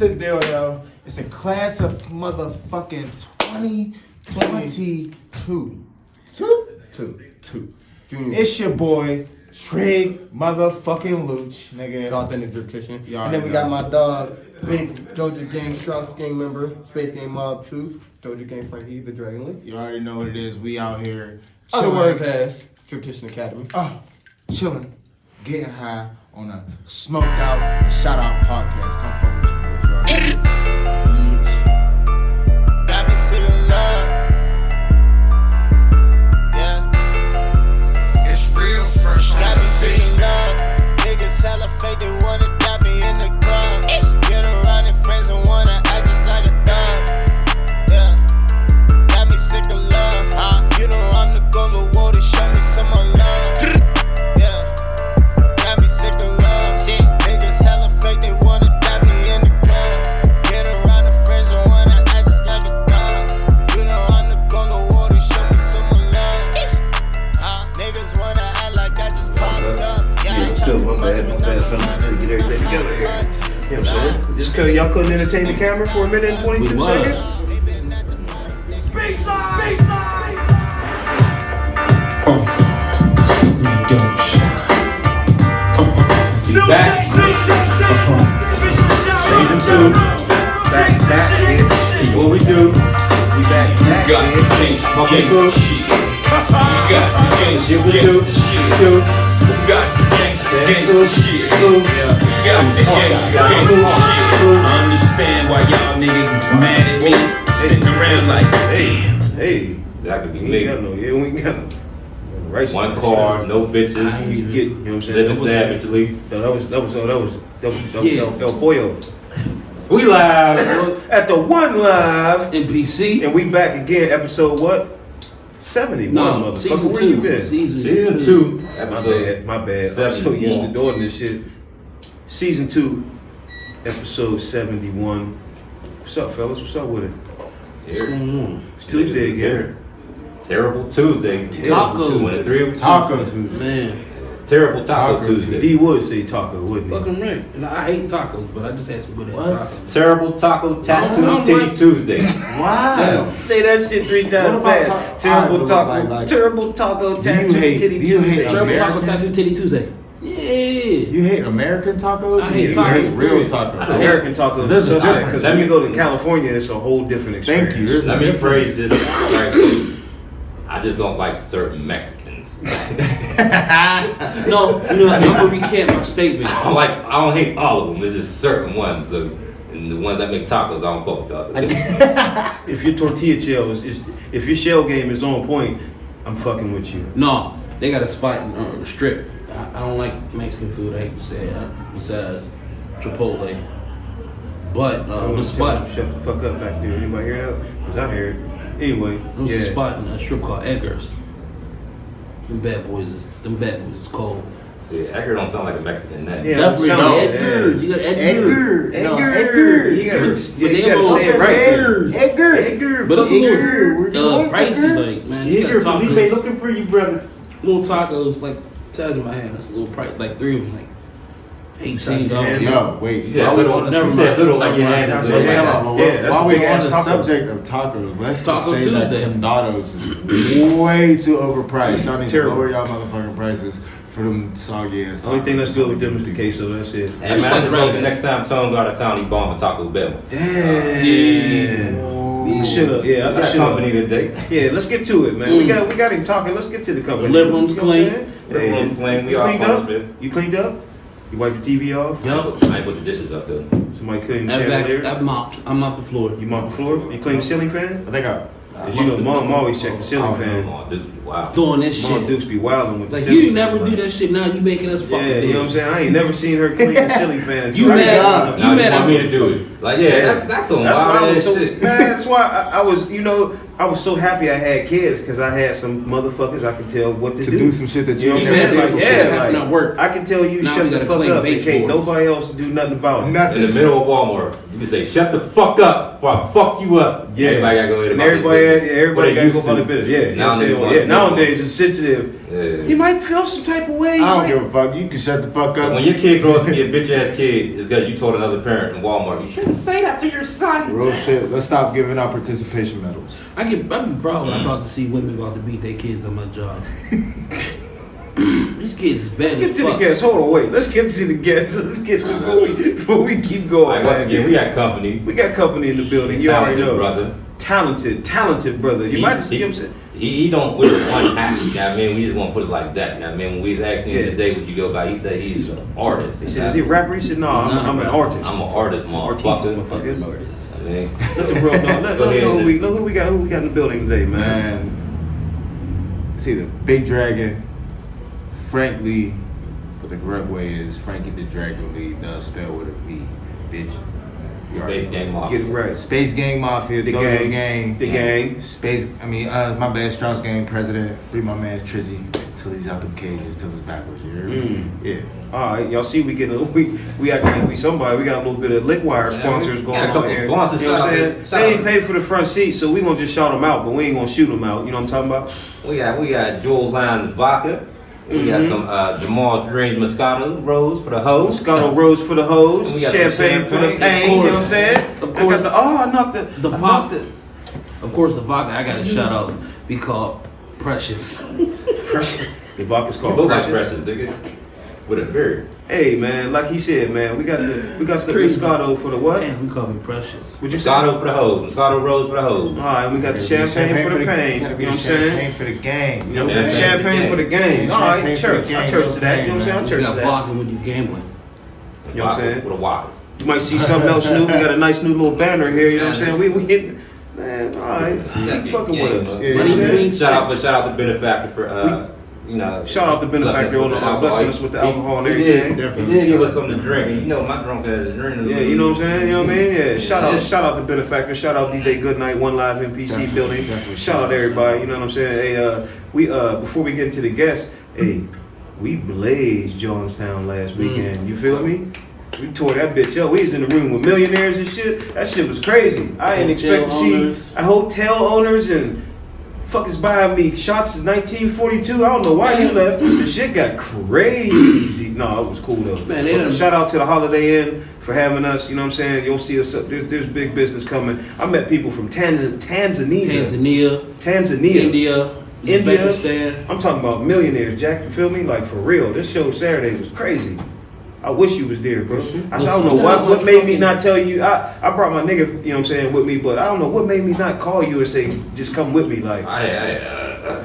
what's the deal, yo? It's a class of motherfucking 2022. Two. It's your boy, Trig motherfucking Luch, nigga. Authentic Driptician. Y'all And then we know. got my dog, big Doja Gang, Strauss Gang member, Space Game Mob 2, Doja Gang Frankie, the Dragon Lee. You already know what it is. We out here Other chilling. words as Driptician Academy. Chilling, getting high on a smoked out, shout out podcast. Come fuck with you, boys. Bitch. Got me singing love. Yeah. It's real fresh. Got me singing love. Niggas hella fake, they wanna dap me in the club. Get around and friends and wanna act just like a dog. Yeah. Got me sick of love. You know I'm the go to war to show me some more love. Yeah. Got me sick of love. Niggas hella fake, they wanna dap me in the club. Get around and friends and wanna act just like a dog. You know I'm the go to war to show me some more love. Niggas wanna act like I just popped up. Yeah, still my bad, son. To get everything together here. You know what I'm saying? Just cause y'all couldn't entertain the camera for a minute and 22 seconds? Back. Season 2. Back, yeah. What we do? We back, You got the gangsta shit. You got the gangsta shit. You got the gangsta shit. You got the gangsta shit. I understand why y'all niggas is mad at me. Sitting around like, damn. Hey, That could be we ain't me. got no, yeah, we ain't got no. Right. One car, no bitches. You get, you know what I'm saying? Living savagely. That was El Pollo. We live. At the One Live. NPC. And we back again, episode what? 71, No, motherfucker. season Where you 2. been? Season 2. My bad. I'm so used to doing this shit. Season 2, episode 71. What's up, fellas? What's up with it? It's Tuesday again. Terrible Tuesdays. Tacos. 2 and 3 of Tacos. Man, Terrible Taco Tacos. Tuesday. D would say taco, wouldn't he? fucking right. And I hate tacos, but I just had some good ass tacos. Terrible Taco Tattoo I'm Titty right. Tuesday. Wow. Say that shit 3 times What about fast. Terrible taco. like- Terrible taco. Do Tattoo you hate- titty do you hate Tuesday. Terrible American? taco tattoo titty Tuesday. Yeah. You hate American tacos? I hate You tacos, hate real period. tacos. I hate- American tacos There's are a suspect difference. because when you go to California, it's a whole different experience. Thank you. There's Let a me difference. phrase this right quick. I just don't like certain Mexicans. No, you know, I'm gonna recant my statement. I don't hate all of them. There's just certain ones. And the ones that make tacos, I don't fuck with y'all. If your tortilla shell if your shell game is on point, I'm fucking with you. No, they got a spot in the strip. I don't like Mexican food, I hate to say it, besides Chipotle. But the spot, Shut the fuck up back there. Anybody hear that? Because I hear it. Anyway, there's yeah. a spot in a strip called Edgar's. Them bad boys is cold. See, Edgar don't sound like a Mexican name. Yeah, Definitely sound- don't. Edgar, you got Edgar. No, Edgar. You gotta But say they it right. Edgar. Edgar. But it's a Edgar. little pricey, like, man. You got tacos, looking for you, brother. little tacos, like size of my hand. That's a little price, like 3 of them, like $18. Yo, wait. You said while we little. on the You subject- said little like your hands. That's is what little I'm like talking that. about. Yeah, that's while a we big on ass the taco. subject of tacos, let's Taco just say Tuesday. that Condados is way too overpriced. Y'all need to Terrible. lower y'all motherfucking prices for them soggy ass. The only thing tacos. that's good with them is the queso. That's it. Hey, man, I just hope the next time Tone go out of town, he bomb a Taco Bell. Damn. Ooh. Should have. Yeah, I I got should have. company today. Yeah, let's get to it, man. We got him talking. Let's get to the company. The living room's You know what I'm clean. saying? Living room's clean. We You all cleaned up? punishment. You cleaned up? You wiped the TV off? Yup. I ain't put the dishes up though. Somebody cleaned the I chandelier? mopped. I mopped the floor. You mopped the floor? You cleaned the ceiling fan? I think I. You know, Mom always check the ceiling fan. Oh, dude, wow. Doing this Mom shit. Dukes be wilding with the Like, ceiling you fan, never like- do that shit. Now you making us fucking Yeah, do you know what I'm it. saying? I ain't never seen her clean the ceiling fan. You Sorry, mad? God. Now You you mad? want me to do it? Like, yeah, that's some That's why wild I was ass so shit. man. That's why I was, you know, I was so happy I had kids because I had some motherfuckers I could tell what to To do. do some shit that you You know don't what I'm never saying? did Like, before. yeah, Happened at work. I can tell you Now shut we the gotta fuck claim up. They can't baseboards. nobody else do nothing about it. In Nothing. the middle of Walmart, you can say, "Shut the fuck up, or I fuck you up." Yeah. Everybody gotta go ahead And about everybody, their business. everybody What they got to go used about to. the business. Yeah, you know what I'm Now saying? niggas Yeah, want to nowadays it's sensitive. You might feel some type of way. I don't give a fuck. You can shut the fuck up. When your kid grows up to be a bitch ass kid, it's because you told another parent in Walmart, you shouldn't say that to your son. Real shit. Let's stop giving out participation medals. I be proud when I'm about to see women about to beat their kids on my job. These kids is bad Let's get as to fuck. the guests. Hold on, wait. Let's get to the guests. Let's get before we keep going. Like, once again, we got company. We got company in the building. You already Talented know. brother. Talented brother. You might just see him say. He don't wear one hat, you know what I mean? We just want to put it like that, you know what I mean? When we was asking him today what you go by, he said he's an artist. He said, is he a rapper? He said, no, I'm an artist. I'm an artist, motherfucker. Fucking artist. I mean, Let the bro know. Let know who we got in the building today, man. Man, see the Big Dragon, Frank Lee, but the correct way is Frankie the Dragon Lee, does spell with a V, bitch. Space Gang Mafia. Get it right. Space Gang Mafia, The Dojo gang. Gang. The gang. Space, my bad, Strauss Gang President, free my man Trizzy, till he's out them cages, till it's backwards, you heard me? Yeah. Alright, y'all see we acting like we somebody. We got a little bit of Lickwire sponsors going got a on couple here. sponsors. You know what I'm saying? Shout They out. ain't paid for the front seat, so we gonna just shout them out, but we ain't gonna shoot them out. You know what I'm talking about? We got Joel's Lines Vodka. We got some Jamal's Dreams Moscato Rose for the hoes. Moscato Rose for the hoes, We got some champagne for the champagne. pain. You know what I'm saying? Of course. I knocked The I pop. knocked it. Of course, the vodka I got to shout out. Be called Precious. The vodka's called Those like Precious. precious, nigga. With a beard. Hey man, like he said, man, we got the crazy. Moscato for the what? Damn, you call me Precious. Would you say? Moscato for the hoes. Moscato Rose for the hoes. Alright, we got the champagne for the pain. You know Gotta what be I'm the saying? champagne for the gang. You know, Champagne champagne for the game. Yeah, Alright, champagne for church. the gang, I church no to that. You know what I'm saying? I pain, church You to got that. vodka when you gambling. You know what I'm saying? With a Walkers. You might see something else new. We got a nice new little banner here. You know what I'm saying? We hitting. Man, alright. Keep fucking with us. Yeah, Money yeah. means Shout out to Benefactor for Shout out to Benefactor on blessing us with the alcohol and He everything. did give us something to drink. You know, my drunk ass is drinking. Yeah, you know what I'm saying? You know what I mean? Yeah. Shout out to Benefactor. Shout out DJ Goodnight, One Live NPC Definitely, building. definitely. Shout out to everybody. You know what I'm saying? Hey, we before we get into the guests, we blazed Johnstown last weekend. You feel me? We tore that bitch up. We was in the room with millionaires and shit. That shit was crazy. I didn't expect to see hotel owners and fuckers buying me shots in 1942. I don't know why you left. The shit got crazy. No, it was cool though. Man, they done- Shout out to the Holiday Inn for having us. You know what I'm saying? You'll see us up. There's big business coming. I met people from Tanzania, Tanzania, India, Uzbekistan. I'm talking about millionaires, Jack. You feel me? Like for real. This show Saturday was crazy. I wish you was there, bro. I don't know what made me not tell you. I brought my nigga, you know what I'm saying, with me, but I don't know what made me not call you and say, just come with me. Like,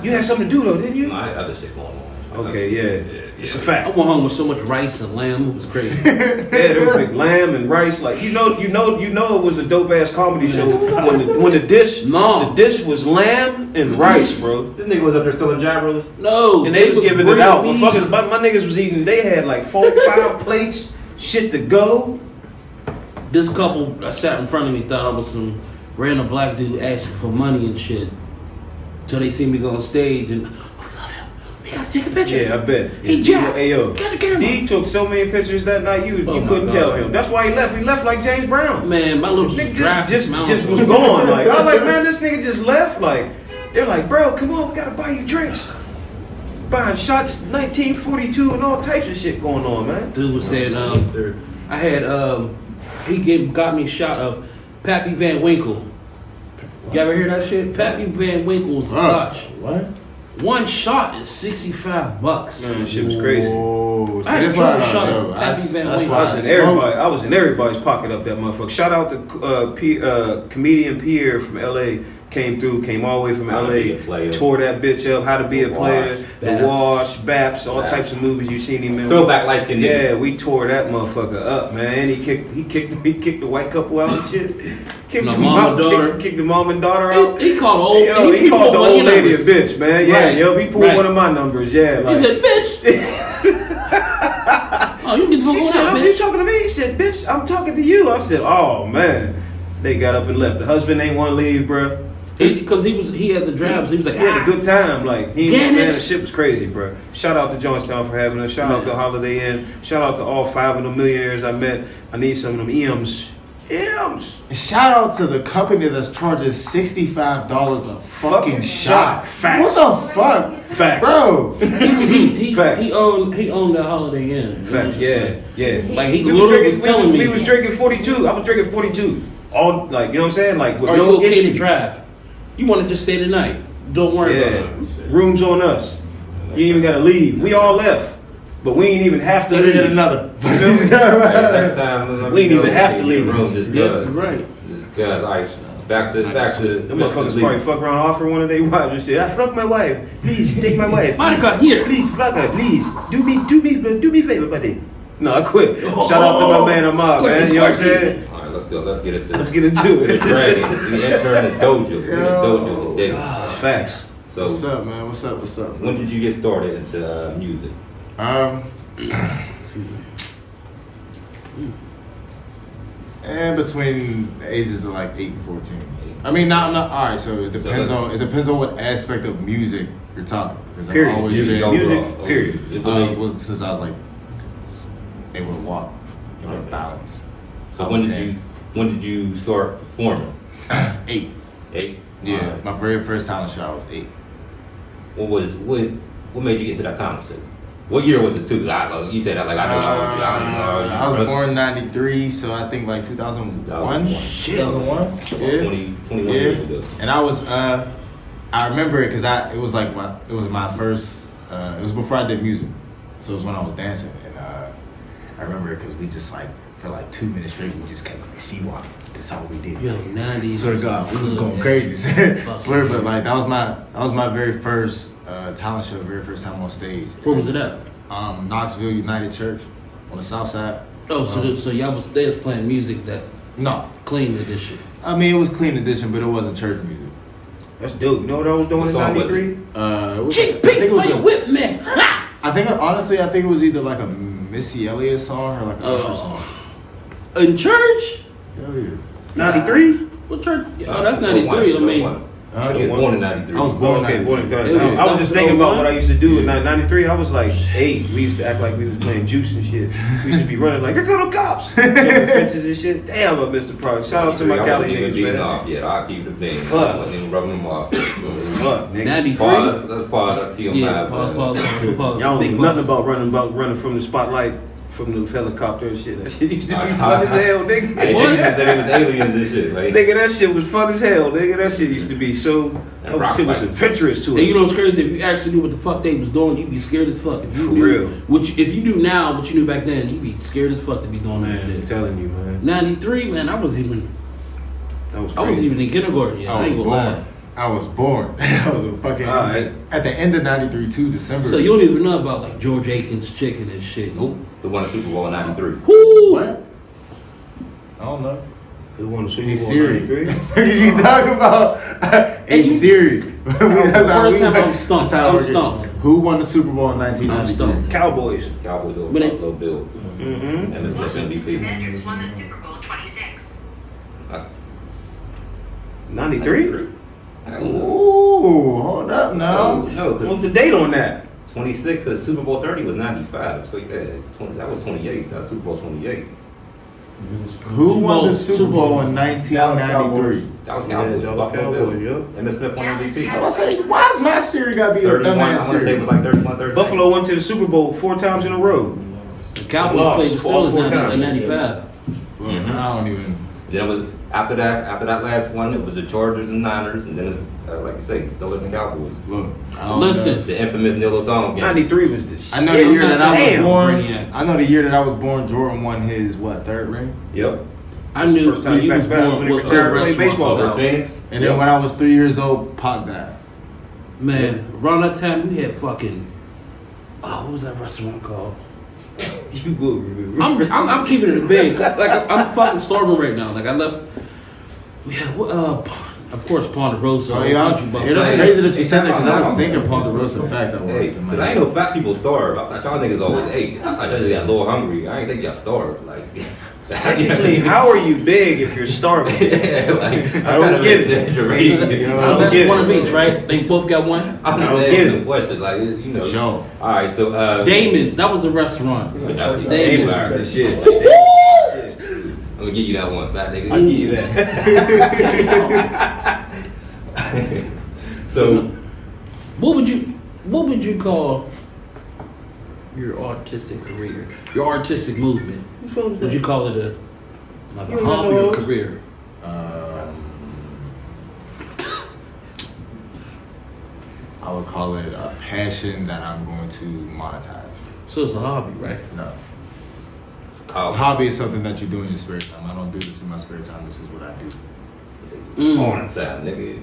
you had something to do though, didn't you? I had other shit going on. Okay, yeah. It's a I fact. went home with so much rice and lamb. It was crazy. Yeah, there was like lamb and rice. Like you know, it was a dope ass comedy show when the dish was lamb and rice, bro. This nigga was up there stealing gyros. No, And they was giving it real out. meat. Motherfuckers, my niggas was eating. They had like 4-5 plates, shit to go. This couple that sat in front of me thought I was some random black dude asking for money and shit. Till they see me go on stage and, we gotta take a picture. Yeah, I bet. Hey, Jack, Hey, yo. get your camera. D took so many pictures that night, you Oh, my couldn't God. tell him. That's why he left. He left like James Brown. Man, my little Nigga draft just was gone. Like I was like, man, this nigga just left. Like they're like, bro, come on, we gotta buy you drinks. Buying shots, 1942 and all types of shit going on, man. Dude was saying, I had, got me a shot of Pappy Van Winkle. You ever hear that shit? Pappy Van Winkle's scotch. What? One shot is $65. Man, shit was crazy. Whoa. See, I that's why I shut don't up. know. Happy Van That's Winkle. why I was in everybody's pocket up that motherfucker. Shout out to comedian Pierre from LA. Came all the way from How to LA, Be a Player. tore that bitch up. How to Be a Player, Baps. The Wash, Baps, all Baps. types of movies you seen him in. Throwback light skin nigga. Yeah, we tore that motherfucker up, man. He kicked the white couple out and shit. Kicked The them mom out, and daughter. kicked the mom and daughter out. He called old. Yo, he called the pulled one old of your lady a numbers. bitch, man. Yeah, Right. yo, he pulled Right. one of my numbers. Yeah, He like. said, "Bitch." Oh, you can get the She fuck said, out, "Oh, you bitch. talking to me?" He said, "Bitch, I'm talking to you." I said, "Oh man." They got up and left. The husband ain't want to leave, bruh. Because he had the drabs. He was like, He had a good time. Like, he Damn man, it. the shit was crazy, bruh. Shout out to Johnstown for having us. Shout out to Holiday Inn. Shout out to all 5 of the millionaires I met. I need some of them EMs. M's. Shout out to the company that's charging $65 a fucking shot. Facts. What the fuck? Facts. Bro. Facts. He owned the Holiday Inn. Facts. Yeah. Like he literally was telling me. We was drinking 42. I was drinking 42. All like, you know what I'm saying? Like with Are no you okay issue. to drive? You want to just stay the night? Don't worry about it. Rooms on us. You ain't even gotta leave. We all left. But we ain't even have to Let me leave. get another. Next time, let We me ain't even know have to in leave. the room. Just good. Right. Just good. All right. Back to Them Mr. motherfuckers Lee. probably fuck around and offer one of their wives and say, I fuck my wife. Please take my wife. Monica, here. Please fuck her. Please. Do me favor, buddy. No, I quit. Shout out to my man Ahmad, man. You know what I'm saying? All right, let's go. Let's get into Let's get into the it. dragon. We entering the dojo. We in the dojo today. Facts. So, What's up, man? What's up? when did you get started into music? And between the ages of like 8 and 14. I mean, not. All right. So it depends on what aspect of music you're talking. Because I've Period. always Music been overall. period. well, since I was like able to walk, able to balance. So I when was did you start performing? 8. 8. Yeah, my very first talent show I was 8. What made you get to that talent show? What year was it too? 'Cause you said that like I know. I was born in '93, so I think like 2001. 2001. Yeah. 21 Yeah. years ago. And I was I remember it because it was my first. It was before I did music, so it was when I was dancing, and I remember it because we just like for like 2 minutes straight we just kept like sea walking. That's all we did. Yo, 90s. Swear to God, we was going crazy. Swear, but like that was my very first talent show, very first time on stage. Where was it at? Knoxville United Church on the south side. Oh, so y'all was playing music that No, clean edition. I mean it was clean edition, but it wasn't church music. That's dope. You know what I was doing What in song was '93? It was, GP, why you whip me? I think honestly, I think it was either like a Missy Elliott song or like a Usher song. In church? Hell yeah. '93? What church? Oh, that's 93. I mean, You were born in 93. I was born Okay, in born in 93. I was just thinking about what I used to do in Yeah. '93. I was like 8. We used to act like we was playing juice and shit. We used to be running like, here go the cops! Jumping fences and shit. Damn, I missed the product. Shout out to my I Cali wasn't even niggas, beating man. off yet. I'll keep the thing. Fuck. I wasn't even rubbing them off. Fuck, nigga. 93. Pause. That's TMI. Yeah, pause. Y'all don't Big think nothing pause. about running from the spotlight from the helicopter and shit. That shit used to be fun as hell, nigga. Hey, niggas said it was aliens and shit. Like, Nigga, that shit was fun as hell, nigga. That shit used to be so. That rock shit was fights. adventurous to us. And you know what's crazy? If you actually knew what the fuck they was doing, you'd be scared as fuck. If you For knew, real. If you knew now what you knew back then, you'd be scared as fuck to be doing that Man, I'm shit. telling you, man. 93, man, I wasn't even in kindergarten yet. I ain't gonna lie. I was born. I was a fucking Alright. at the end of '93 too, December. So you don't even know about like George Akins' chicken and shit. Nope. The one at Super Bowl in 93. Woo! What? I don't know. Who won the Super He's Bowl Siri. 93? What are you talking about? He's Siri. That's how First we- time I'm stumped. that's how I'm we're- stumped. Who won the Super Bowl in I'm 1993? stumped. Cowboys. Cowboys over But it- Buffalo Bills. Mm-hmm. And it's MVP. Commanders won the Super Bowl 26. That's 93? Ooh, hold up now. No, What's the date on that? 26, because Super Bowl 30 was 95. So yeah, that was 28. That Super Bowl 28. Who won the Super Super Bowl Bowl. in 1993? That was Yeah, Cowboys. that was Buffalo Cowboys, Bills. Emmitt Smith won MVP. I was saying, why is my Siri gotta be a 31, I dumbass want to say it Siri? was like 31, 32. Buffalo went to the Super Bowl 4 times in a row. The Cowboys Lost played the all Steelers 4 in times. 95. Look, I don't even. Then it was after that last one, it was the Chargers and Niners, and then it's like you say, Steelers and Cowboys. Look, I don't Listen. know. The infamous Neil O'Donnell game. 93 was the shit. I know the year that I was Damn. born. Brainiac. I know the year that I was born. Jordan won his 3rd ring? Yep. I knew First time when he you was back when born he what retired, restaurants played baseball. was Over out. Phoenix. And then when I was 3 years old, Pac died. Man, around that time we had fucking. Oh, what was that restaurant called? You will remember. I'm keeping it a big. Like I'm fucking starving right now. Like I left. We had of course Ponderosa. Oh, yeah, it was crazy that you said that because I was thinking Ponderosa facts at Hey, once. in my because I ain't head. know fat people starve. I thought y'all niggas always ate. I thought y'all just got a little hungry. I ain't think y'all starved. Like, Technically, how are you big if you're starving? yeah, like, that's I don't kind of get it. exaggeration. Yo. So get that's it. one of each, right? They both got one. I'm I just don't get asking it. the question, like, you know. Sure. All right, so Damon's. That was a restaurant. But that's Damon's. The shit. gonna give you that one, fat nigga. I'll give you that. So, What would you call your artistic career? Your artistic movement? Would you call it a hobby or career? I would call it a passion that I'm going to monetize. So it's a hobby, right? No. college. Hobby is something that you do in your spare time. I don't do this in my spare time. This is what I do. On time, nigga.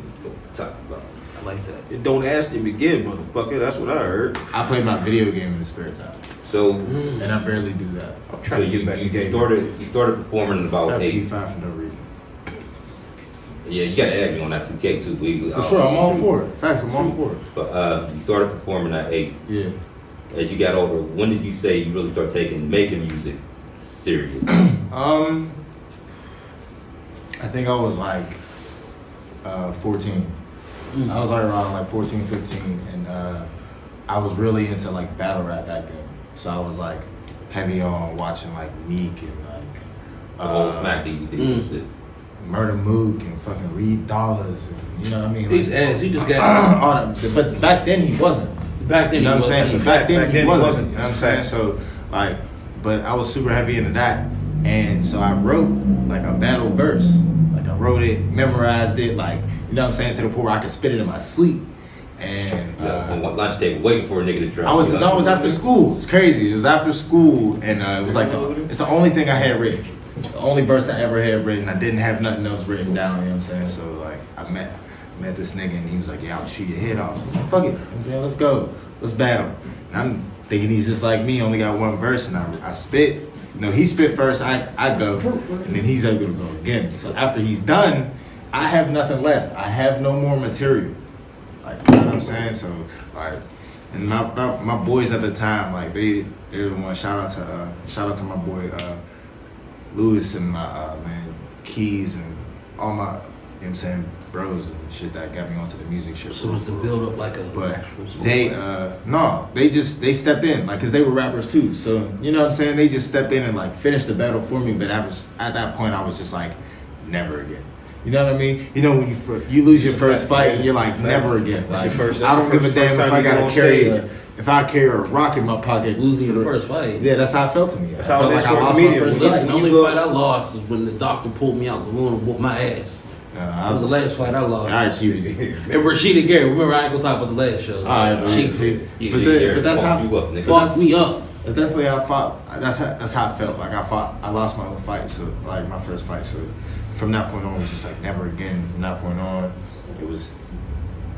Talk about. I like that. It don't ask them again, motherfucker. That's what I heard. I play my video game in the spare time, So, and I barely do that. so you started performing I about P5 8. for no reason. Yeah, you gotta add me on that 2K too. For sure, I'm all for it. Facts, I'm all for it. But you started performing at 8. Yeah. As you got older, when did you say you really start making music serious? I think I was like 14. I was like around like 14, 15, and I was really into like battle rap back then. So I was like heavy on watching like Meek and like The whole Smack DVD and shit. Murder Mook and fucking Reed Dollars and you know what I mean? He's ass. You just got all that. But back then he wasn't. back then. You know what I'm saying? So back then he wasn't. You know what I'm saying? Facts. So like, but I was super heavy into that, and so I wrote like a battle verse. Like I wrote it, memorized it, like you know what I'm saying, to the point where I could spit it in my sleep. And On one lunch table, waiting for a nigga to drop. I was after school. It's crazy. It was after school, and it was like it's the only thing I had written, the only verse I ever had written. I didn't have nothing else written down. You know what I'm saying? So like I met this nigga, and he was like, "Yeah, I'll shoot your head off." So I was like, "Fuck it." You know what I'm saying, let's go, let's battle. And I'm thinking he's just like me, only got one verse, and I spit. You know, he spit first, I go, and then he's able to go again. So after he's done, I have nothing left. I have no more material. Like, you know what I'm saying? So, like, and my boys at the time, like, they're the ones. Shout out to my boy Lewis and my man Keys and all my, you know what I'm saying, bros and shit that got me onto the music shit. So was the build up like a But actual school they they stepped in, like, cause they were rappers too. So you know what I'm saying, they just stepped in and like finished the battle for me. But at that point I was just like, never again. You know what I mean? You know when you lose your first fight and you're like, never again. Like, I don't give a damn if I gotta carry if I carry a rock in my pocket. losing your first fight. Yeah, that's how I felt to me. I how felt it like is I for lost a my comedian. first Listen, fight. the only fight I lost was when the doctor pulled me out the room and whooped my ass. That was the last fight I lost. All right, Cutie. And Rashida Gary, remember I ain't gonna talk about the last show. All right, but She that's how you up, nigga. fucked me up. That's the way I fought. That's how I felt. Like I lost my own fight. So like my first fight. So from that point on, it was just like never again. From that point on, it was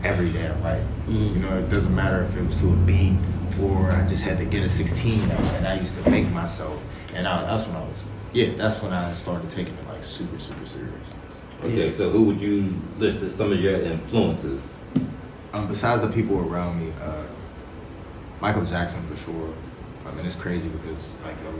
every damn right. You know, it doesn't matter if it was to a beat or I just had to get a 16 and I used to make myself. And that's when I started taking it like super, super serious. Okay, so who would you list as some of your influences? Besides the people around me, Michael Jackson for sure. I mean, it's crazy because like one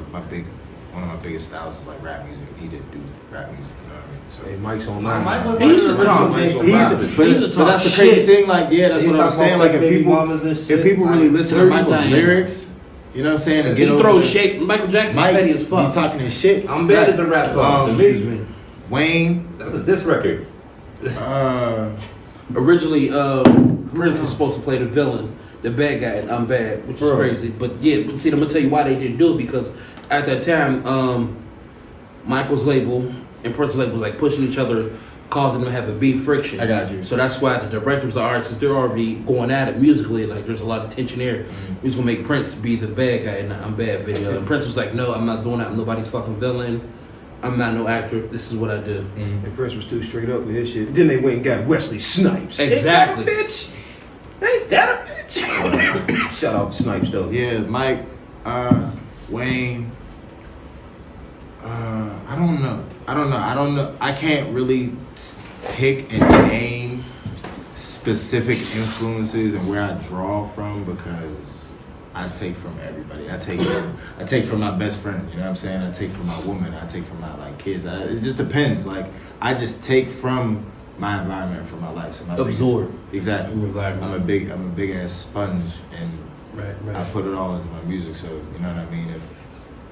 of my biggest styles is like rap music, and he didn't do rap music. You know what I mean? So Hey, Mike's on Michael- He used to talk. but He's a that's the talk crazy shit. thing. Like, yeah, that's He's what I'm talking saying. about Like, baby if mamas and shit. people really listen to Dirty Michael's Diana. lyrics, you know what I'm saying, and He get over throws the- shit. Michael Jackson's Mike petty as fuck. be talking his shit. I'm bad as a rap song. To Excuse me, me. Wayne, that's a diss record. Originally, Prince was supposed to play the villain, the bad guy, and I'm bad, which is crazy. But yeah, but see, I'm gonna tell you why they didn't do it, because at that time, Michael's label and Prince's label was like pushing each other, causing them to have a beef friction. I got you. So that's why the directors of artists, since they're already going at it musically, like there's a lot of tension there. We was gonna make Prince be the bad guy in the I'm Bad video, and Prince was like, "No, I'm not doing that. I'm nobody's fucking villain. I'm not no actor. This is what I do." And Prince was too straight up with his shit. Then they went and got Wesley Snipes. Exactly. Ain't that a bitch? Ain't that a bitch? Shout out to Snipes though. yeah, Mike, Wayne. I don't know. I can't really pick and name specific influences and where I draw from, because I take from everybody. I take from my best friend. You know what I'm saying? I take from my woman. I take from my like kids. It just depends. Like I just take from my environment, from my life. So my Absorb. exactly. Your environment. I'm a big ass sponge, and Right. I put it all into my music. So you know what I mean.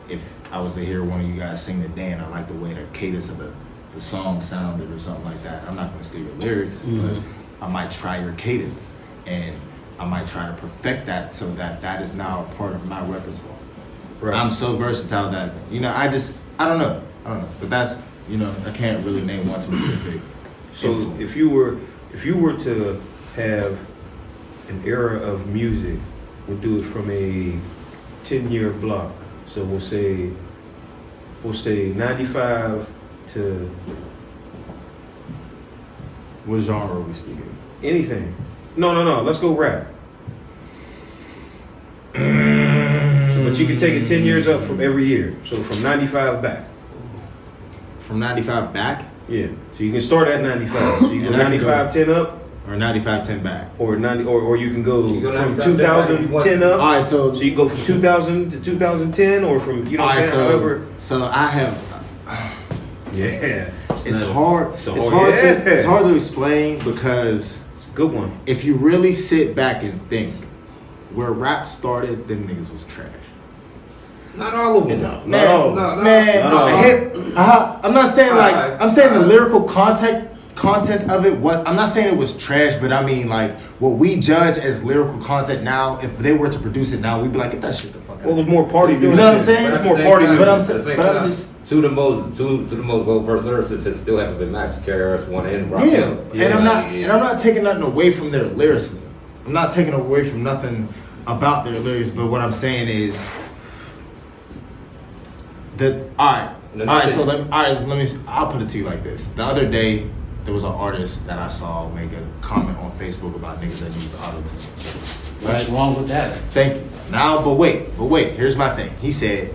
if I was to hear one of you guys sing the day and I like the way the cadence of the song sounded or something like that, I'm not gonna steal your lyrics, but I might try your cadence and I might try to perfect that so that is now a part of my repertoire. Right. I'm so versatile that, you know, I don't know. But that's, you know, I can't really name one specific. So influence. if you were to have an era of music, we'll do it from a 10-year block. So we'll say 95 to what genre are we speaking? Anything. No. Let's go rap. But you can take it 10 years up from every year. So from 95 back. From 95 back? Yeah. So you can start at 95. So you go 95, 10 up. Or 95, 10 back. Or you can go from 2010 up. All right, so you can go from 2000 to 2010, or from however. So I have. Yeah. It's hard. It's hard to explain because it's a good one. If you really sit back and think, where rap started, them niggas was trash. Not all of them. No. I'm not saying I'm saying the lyrical content of it. I'm not saying it was trash, but I mean like what we judge as lyrical content now. If they were to produce it now, we'd be like, get that shit the fuck out. Well, it was more party. You know what I'm saying? But More party. But I'm just two of the most well-versed lyricists that still haven't been matched. Carrie Harris one and Rock. Yeah, and I'm not taking nothing away from their lyricism. I'm not taking away from nothing about their lyrics, but what I'm saying is that I'll put it to you like this. The other day there was an artist that I saw make a comment on Facebook about niggas that use auto-tune. What's wrong with that? Thank you. Now, but wait, here's my thing. He said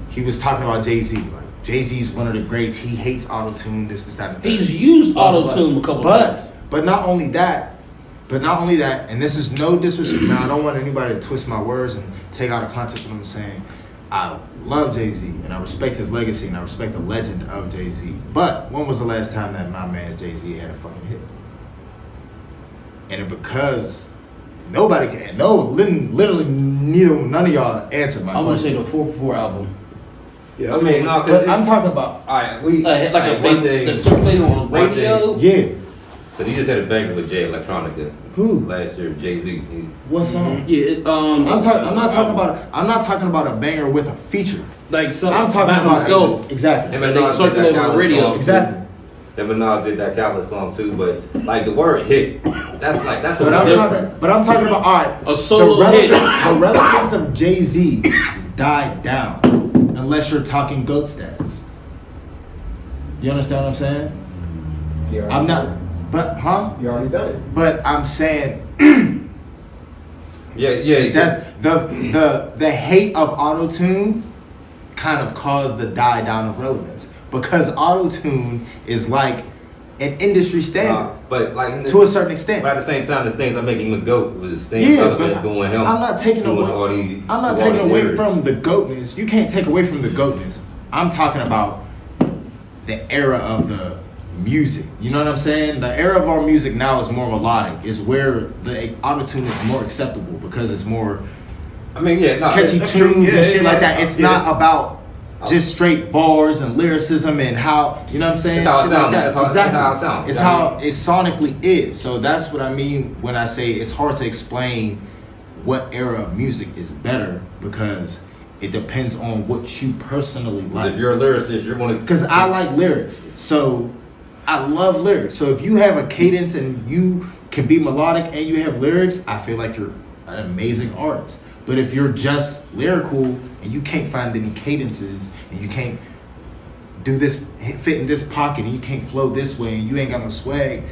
he was talking about Jay-Z. Like, Jay-Z's one of the greats. He hates auto-tune, this, that, and that. He's used auto-tune a couple times. But not only that, and this is no disrespect. Now, I don't want anybody to twist my words and take out of context what I'm saying. I love Jay-Z, and I respect his legacy, and I respect the legend of Jay-Z. But when was the last time that my man Jay-Z had a fucking hit? And because nobody can, literally none of y'all answered my question. I'm gonna say the 444 album. Yeah, I mean, no, but I'm talking about. All right, that circulated on radio. Yeah. But he just had a banger with Jay Electronica. Who? Last year, Jay-Z. What song? Yeah, I'm not talking about a banger with a feature. Like I'm talking about himself. Exactly. Him and They Nas circulated did that on radio. Exactly. Him and Nas did that Khaled song too, but like the word hit, that's But I'm talking about all right. A solo hit. The relevance of Jay-Z died down, unless you're talking GOAT status. You understand what I'm saying? Yeah. I'm not. But You already done it. But I'm saying. yeah. That the hate of auto-tune kind of caused the die down of relevance because auto-tune is like an industry standard, but like to a certain extent. But at the same time, the things that make him a goat was things other than doing him. I'm not taking away. I'm not taking away from the goatness. You can't take away from the goatness. I'm talking about the era of the music. You know what I'm saying? The era of our music now is more melodic. Is where the auto-tune is more acceptable because it's more. I mean, catchy tunes and shit like that. It's not about just straight bars and lyricism and how, you know what I'm saying? That's how it sounds. Like That's how it sounds. It's how it sonically is. So that's what I mean when I say it's hard to explain what era of music is better because it depends on what you personally like. If you're a lyricist, you're going to. Because I like lyrics. So I love lyrics. So if you have a cadence and you can be melodic and you have lyrics, I feel like you're an amazing artist. But if you're just lyrical and you can't find any cadences and you can't do this, fit in this pocket and you can't flow this way and you ain't got no swag,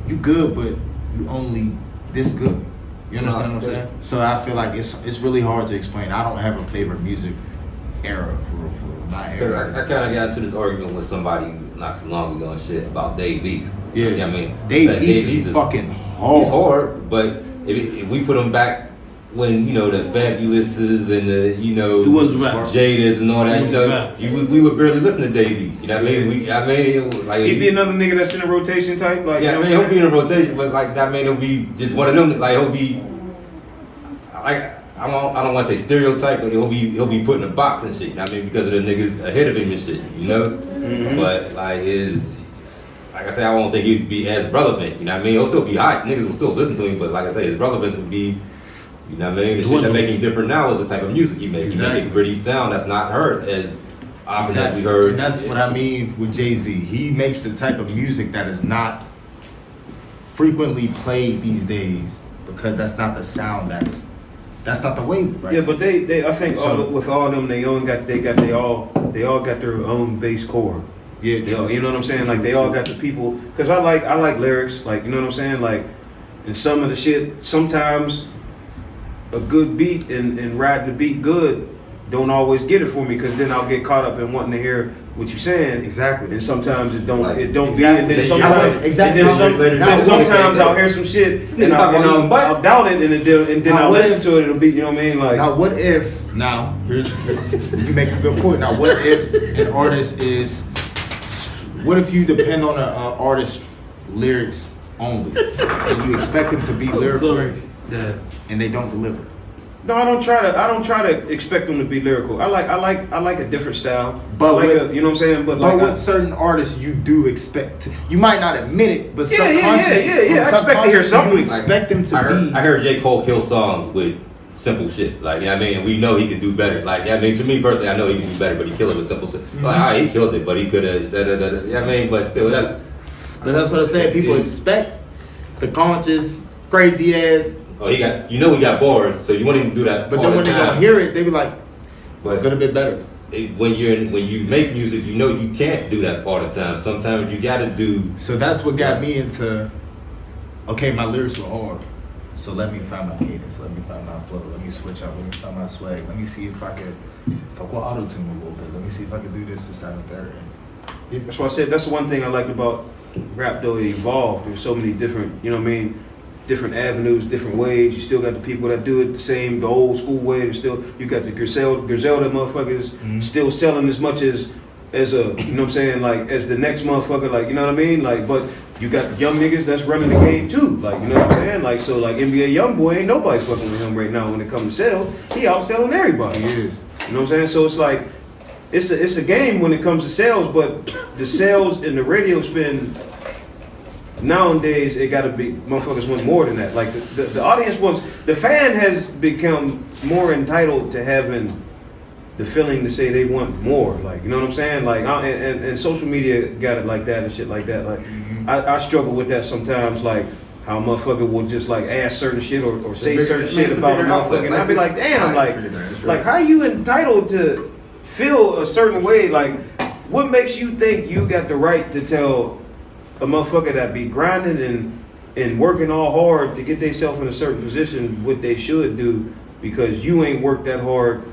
you good, but you only this good. You understand what I'm saying? So I feel like it's really hard to explain. I don't have a favorite music era for my era. I kind of got into this argument with somebody not too long ago and shit about Dave East. Yeah, you know what I mean? Dave East is fucking hard. He's hard, but if we put him back when, you know, the Fabulouses and the, you know, Jada's and all that, you know, we would barely listen to Dave East. You know what I mean? He'd be another nigga that's in a rotation type. Like, yeah, I mean, he'll be in a rotation, but like that man, he'll be just one of them. Like he'll be, like I don't want to say stereotype, but he'll be put in a box and shit. I mean, because of the niggas ahead of him and shit, you know. But like I said, I don't think he'd be as relevant. You know what I mean? He'll still be hot. Niggas will still listen to him, but like I say, his relevance would be, you know what I mean? The shit that make him different now is the type of music he makes. Exactly. He make a gritty sound that's not heard as often as we heard. And that's what I mean with Jay-Z. He makes the type of music that is not frequently played these days because that's not the sound. That's not the wave, right? Yeah, but they I think with all of them, they all got their own base core. Yeah, true. You know what I'm saying? Like they all got the people. Because I like lyrics. Like, you know what I'm saying? Like, and some of the shit, sometimes a good beat and ride the beat good don't always get it for me, because then I'll get caught up in wanting to hear what you're saying. Exactly. And sometimes it don't Like, be. And then exactly. sometimes I'll hear some shit and I'll doubt it, and then I'll listen to it. It'll be, you know what I mean? Like, now what if? You make a good point. Now what if an artist is? What if you depend on an artist's lyrics only, and you expect them to be lyrical, and they don't deliver? no, I don't try to expect them to be lyrical. I like a different style. But you know what I'm saying? But with certain artists, you do expect. You might not admit it, but subconsciously, I expect to hear something. You expect them to be. I heard J. Cole kill songs with simple shit. Like, you know what I mean? And we know he could do better. Like, you know what I mean? To me personally, I know he can do better, but he killed it with simple shit. Like, all right, he killed it, but he could have, you know what I mean? But still, that's what I'm saying. People expect the conscious, crazy ass. Oh, he got bars, so you won't even do that. But then when they don't hear it, they be like, "Well, it could have been better." When you make music, you know you can't do that all the time. Sometimes you gotta do. So that's what got me into. Okay, my lyrics were hard, so let me find my cadence, let me find my flow, let me switch up, let me find my swag, let me see if I could fuck with auto tune a little bit, let me see if I could do this, that, and third. That's why I said that's the one thing I liked about rap, though. It evolved. There's so many different, you know what I mean, different avenues, different ways. You still got the people that do it the old school way. There's still, you got the Griselda motherfuckers still selling as much as a, you know what I'm saying, like as the next motherfucker, like, you know what I mean, like. But you got young niggas that's running the game too, like, you know what I'm saying, like. So like NBA YoungBoy, ain't nobody fucking with him right now when it comes to sales. He outselling everybody. He is. You know what I'm saying? So it's like, it's a game when it comes to sales, but the sales and the radio spin nowadays, it gotta be, motherfuckers want more than that. Like the audience wants, the fan has become more entitled to having the feeling to say they want more. Like, you know what I'm saying? Like, and social media got it like that and shit like that. Like, I struggle with that sometimes. Like, how a motherfucker will just like ask certain shit or say certain shit about a motherfucker, and I'd be like, damn, like how you entitled to feel a certain way? Like, what makes you think you got the right to tell a motherfucker that be grinding and working all hard to get themselves in a certain position what they should do, because you ain't worked that hard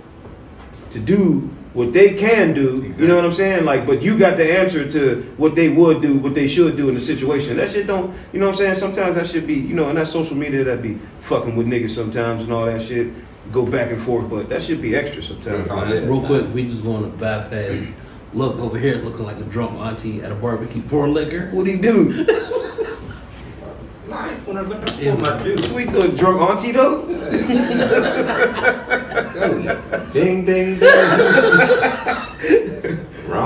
to do what they can do? Exactly. You know what I'm saying? Like, but you got the answer to what they would do, what they should do in the situation. That shit don't, you know what I'm saying? Sometimes that should be, you know, and that social media that be fucking with niggas sometimes and all that shit, go back and forth, but that should be extra sometimes. Real quick, we just going to bypass. Look over here, looking like a drunk auntie at a barbecue, pour liquor. What'd he do? We do a drunk auntie though? Ding, ding, ding.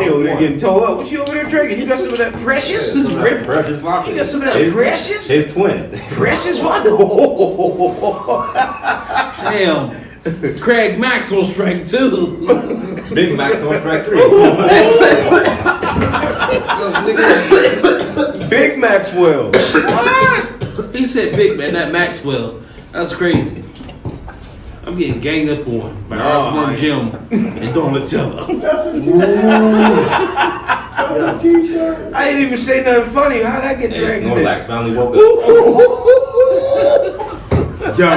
He over there getting towed up. What you over there drinking? You got some of that Precious? This is rip. Precious vodka. You got some of that Precious? His twin. Precious vodka. Damn. Craig Maxwell strike 2. Big Max on track 3. Big Maxwell. He said Big Man, not Maxwell. That's crazy. I'm getting ganged up on by Arthur Jim and Donatella. That's a t-shirt. I didn't even say nothing funny. How'd I get dragged in? Snorlax finally woke up. Yo.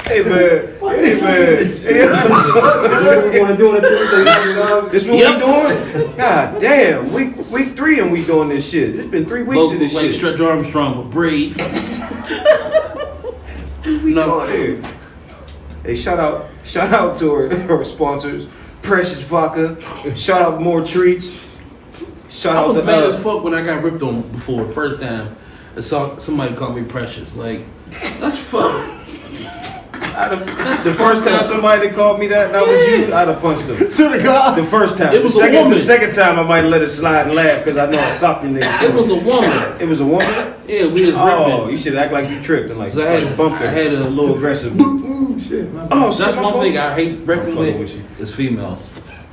Hey man. This what we're gonna do until This what we doing? God damn. Week 3 and we doing this shit. It's been 3 weeks of this like shit. Stretch Armstrong with braids. No. Hey, shout out to our sponsors, Precious Vodka. Shout out More Treats. Shout I out was to mad as fuck when I got ripped on before the first time. And somebody called me Precious. Like, That's fun. The first time somebody called me that was you, I'd have punched them. To the God. The first time. It was the a woman. The second time I might have let it slide and laugh because I know I socked the nigga. It was a woman. It was a woman? Yeah, we was Oh, ripping. you should act like you tripped and like So I bumped her. had a little aggressive. Ooh, shit. My Oh, That's one thing I hate ripping fucking with with you. is females.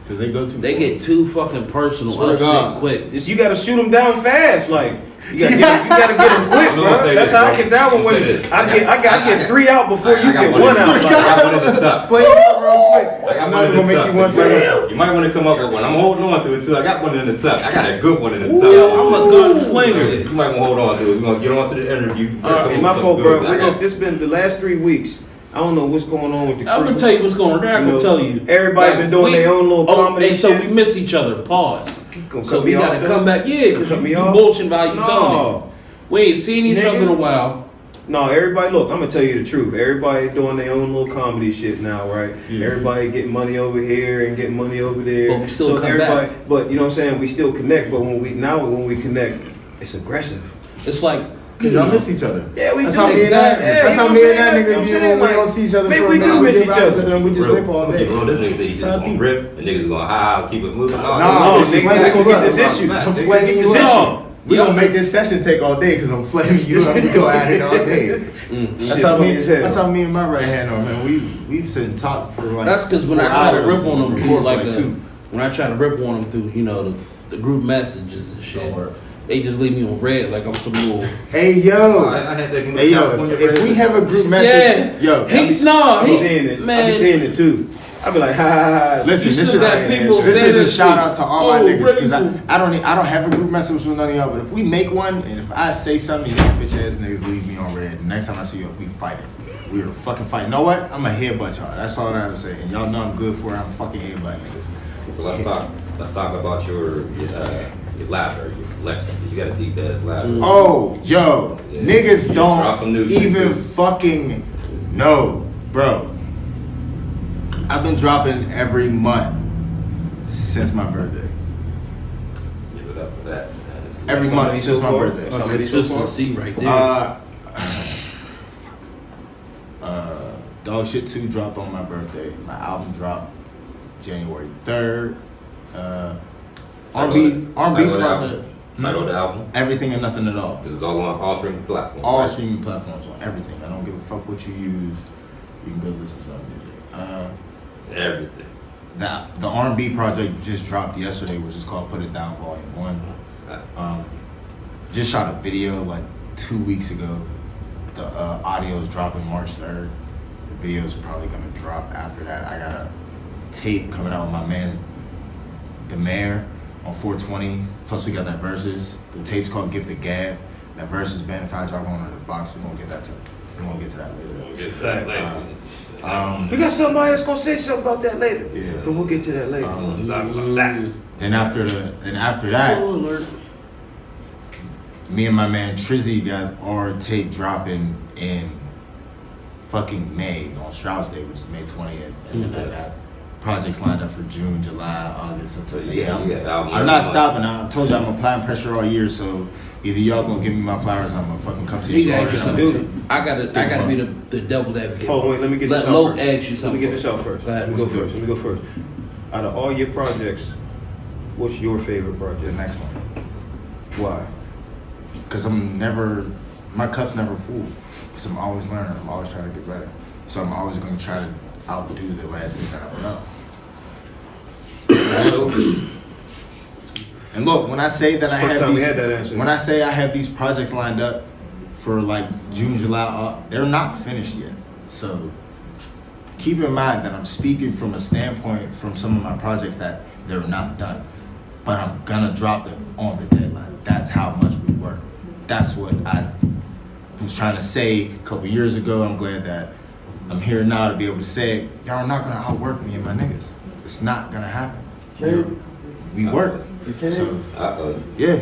Cause they go too. They get too fucking personal, Swear to upset God. quick. Just, you gotta shoot them down fast, like you gotta get them quick, I'm gonna bro. say That's this, how I bro. get that one. I'm When gonna say this. I get 3 out before you got get one 1 in- out. I got one in the tuck. Flame it up real quick. I got I'm one not in gonna the make tuck. you one second. You might want to come up with one. I'm holding on to it too. I got one in the tuck. I got a good one in the tuck. Yo, I'm a gunslinger. You might want to hold on to it. We're gonna get on to the interview. It's my fault, bro. Look, this been the last 3 weeks. I don't know what's going on with the crew. I'm gonna tell you what's going on. I'm gonna tell you. Everybody Like, been doing their own little comedy and so shit. we miss each other. Pause. Gonna So cut we me gotta off, come though? back. Yeah, because Cut me you off? bullshitting about you No. telling me. We ain't seen each other in a while. No, everybody, look, I'm gonna tell you the truth. Everybody doing their own little comedy shit now, right? Yeah. Everybody getting money over here and getting money over there. But we still so come everybody, back. But you know what I'm saying? We still connect. But when we connect, it's aggressive. It's like Cause y'all miss each other. Yeah, we That's do. how me and that. Exactly. That's Yeah, how you me know and that what I'm nigga saying? be You know when we what I'm don't see each other saying? for a We do minute. We miss get each around other. each other and we just rip all day. Bro, this nigga think he's just gonna rip and niggas gonna ha keep it moving. Nah, No, I'm nigga, flaming we you get this up. issue. I'm Nigga, flaming get you this up. issue. We gonna make this session take all day because I'm flaming you up. We go at it all day. That's how me. That's how me and my right hand are, man. We've sit and talk for like. that's because when 4 I try to hours rip on them and through record like for a, 2. when I try to rip on them through the group messages and shit, Don't worry. they just leave me on red like I'm some little. Hey yo. I had that. Hey yo. If we have a group message, yo. I be seeing it. man. I be seeing it too. I be like, ha ha ha. Listen, You this still is got people this saying is a this shout shit. out to all my Oh, niggas because Rachel. I don't have a group message with none of y'all. But if we make one and if I say something, y'all bitch ass niggas leave me on red. The next time I see you, we fighting. We are fucking fighting. You know what? I'm a headbutt y'all. That's all I have to say. And y'all know I'm good for it. I'm fucking headbutt niggas. So let's talk about your laughter, your flex. You got a deep ass laughter. Oh, yo, Yeah. niggas You drop some new don't shit, even too. fucking know, bro. I've been dropping every month since my birthday. Give it up for that. Man. Every How month many since so my far? birthday. How many so far? Consistency right there. Dog Shit 2 dropped on my birthday. My album dropped January 3rd. R&B project. Title of the album. Everything and Nothing at All. This is all on all streaming platforms. All right? streaming platforms on everything. I don't give a fuck what you use. You can go listen to my music. Everything. The R&B project just dropped yesterday, which is called Put It Down Volume 1. Just shot a video like 2 weeks ago. The audio is dropping March 3rd. The video is probably gonna drop after that. I got a tape coming out with my man's The Mayor on 420. Plus we got that verses. The tape's called Give the Gab. That verses band. If I drop one on the box, we're gonna get to that later. We got somebody that's gonna say something about that later. Yeah. But we'll get to that later. Then after that, me and my man Trizzy got our tape dropping in fucking May on Strauss Day, which is May 20th, and then that projects lined up for June, July, August, September. I'm not stopping. I told you I'm applying pressure all year, so either y'all gonna give me my flowers, or I'm gonna fucking come to You you. gotta get some dude. I Think gotta about be it. the devil's advocate. Oh wait, let me get this Let out Loke first. ask you Let something. me get this out first. Go ahead. Let me go first. Out of all your projects, what's your favorite The project? next one, Why? because my cup's never full. So I'm always learning. I'm always trying to get better. So I'm always gonna try to outdo the last thing that I put up. And look, when I say that I First have time we these, had that answer. when I say I have these projects lined up for like June, July, they're not finished yet. So keep in mind that I'm speaking from a standpoint from some of my projects that they're not done, but I'm gonna drop them on the deadline. That's how much we work. That's what I was trying to say a couple years ago. I'm glad that I'm here now to be able to say it. Y'all are not gonna outwork me and my niggas. It's not gonna happen. We work. So yeah.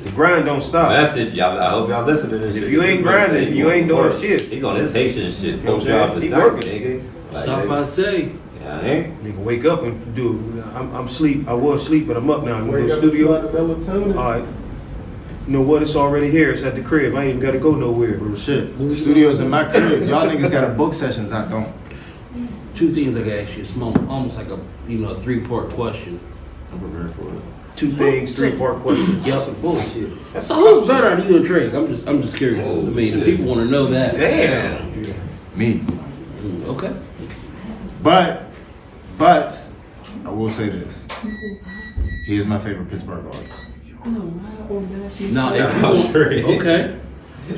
The grind don't stop. Message, y'all. I hope y'all listen to this. If shit. you ain't grinding, you ain't doing shit. He's on his Haitian shit. You know what 4 I'm jobs saying? a He night, working. nigga. Like, Stop I say. yeah, I ain't. Nigga, wake up and do. I'm asleep. I was asleep, but I'm up now. I'm Wake in the up and studio. start the melatonin. All right. You know what? It's already here. It's at the crib. I ain't even got to go nowhere. Real shit. Studio's in my crib. Y'all niggas got a book sessions. I don't. Two things I can ask you. It's almost like a 3-part question. I'm prepared for it. 2 things, 3-part question. Yep. Some bullshit. That's So who's better at you and Drake? I'm just curious. Oh, I mean, the people want to know that. Damn. Me. Okay. But I will say this. He is my favorite Pittsburgh artist. Now, Shout out Trey. okay.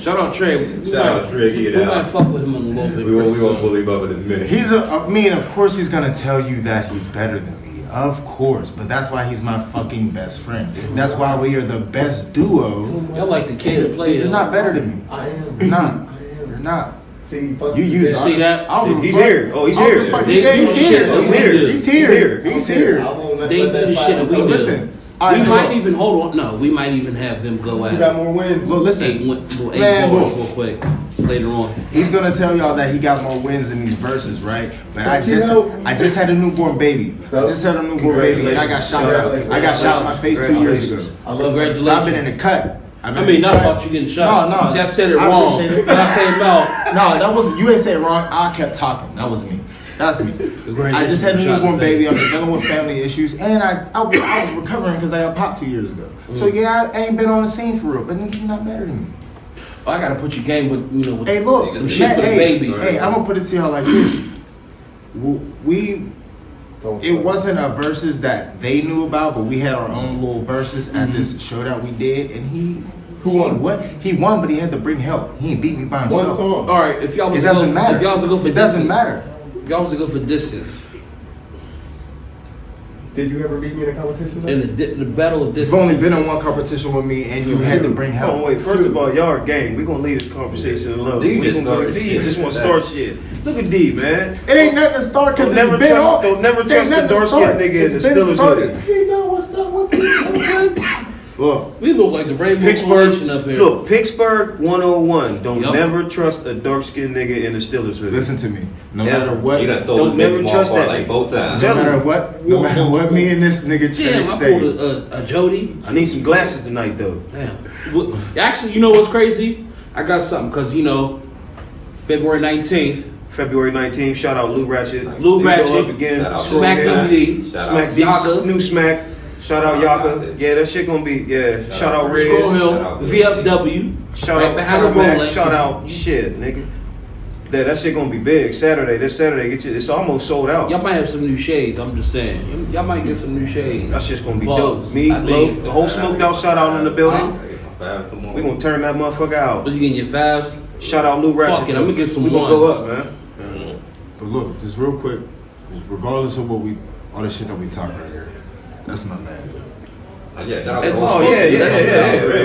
Shout out Trey. Shout out Trey, get it We out. might fuck with him in a little bit. We won't pretty soon. bully him up in a minute. I mean, of course he's gonna tell you that he's better than me. Of course. But that's why he's my fucking best friend. That's why we are the best duo. Y'all like the kid to play. You're not better than me. I am. You're not. You're not. See, fuck You use You see that? I don't give a He's fuck. here. Oh, he's I don't here. give a fuck. They Yeah, do he's shit here. that we He's here. do. He's here. He's here. They do the shit that we do. Listen. All right, We so might look. even hold on. No, we might even have them go You at got it. more wins. Look, listen. Eight Man, bars look. real quick later on. He's gonna tell y'all that he got more wins in these verses, right? But I You just had a newborn baby. I just had a newborn baby, and I got shot. I got shot in my face 2 years ago. I love Congratulations. So I've been in the cut. I mean, not about you getting shot. No. See, I said it I wrong. appreciate it. When I came out, No, that wasn't. You ain't say it wrong. I kept talking. That was me. That's me. Granted, I just had a you shot in newborn the face. baby. I'm dealing with family issues, and I was recovering because I got popped 2 years ago. So yeah, I ain't been on the scene for real. But nigga, you not better than me. I gotta put your game with with Hey, look, some shit for the hey, baby. Hey, I'm gonna put it to y'all like this. It wasn't a verses that they knew about, but we had our own little verses at this show that we did, and Who won? What? He won, but he had to bring help. He ain't beat me by himself. One song. All right, if y'all was It to doesn't go, matter. If y'all was to go for It doesn't distance, matter. If y'all was to go for distance Did you ever beat me in a competition? in the battle of You've distance, only been in one competition with me, and you had to bring help. Oh wait, first of all, y'all are gang. We gonna leave this conversation alone. D We just gonna- started D shit. just want to start shit. Look at D, man. It ain't nothing to start because Don't it's never been trust- on. don't never Ain't trust the nothing to dark-skinned start. nigga in It's the been Steelers started. hoodie. You know what's up with me? Look, we look like the Rainbow Coalition up here. Look, Pittsburgh 101. Don't Yup. never trust a dark skinned nigga in the Steelers hoodie. listen to me. No Yeah. matter what, He done no stole his Don't never baby mom trust apart that like nigga. both times. Tell matter what me and this nigga Damn, Trey I say. pulled a Jody. I need some glasses tonight though. Damn. Well, actually, you know what's crazy? I got something because February 19th, February 19th. Shout out Lou Ratchet. Lou We go Ratchet. up again. Shout out Scroll Smack down. DVD, Shout Smack out. D. Yaga. New Smack. Shout out Yaga. Yaga. Yeah, that shit gonna be. Yeah. Shout out Riz. Scroll Hill, Shout out. VFW, Shout right out behind the Tarmac. Rolex. Shout out shit, nigga. That shit gonna be big. Saturday. This Saturday. It's almost sold out. Y'all might have some new shades. I'm just saying. Y'all might get some new shades. That shit's gonna be Balls. dope. Me, I Low, think. the whole smoked out shout out in the building. Come on. We gonna turn that motherfucker out. What you getting your vibes? Shout out Lou Ratchet. Fuck it, I'ma get some We gonna go ones. up, man. But look, just real quick, just regardless of all the shit that we talk right here, that's my man. Yeah, shout out. It's to all- supposed to be. We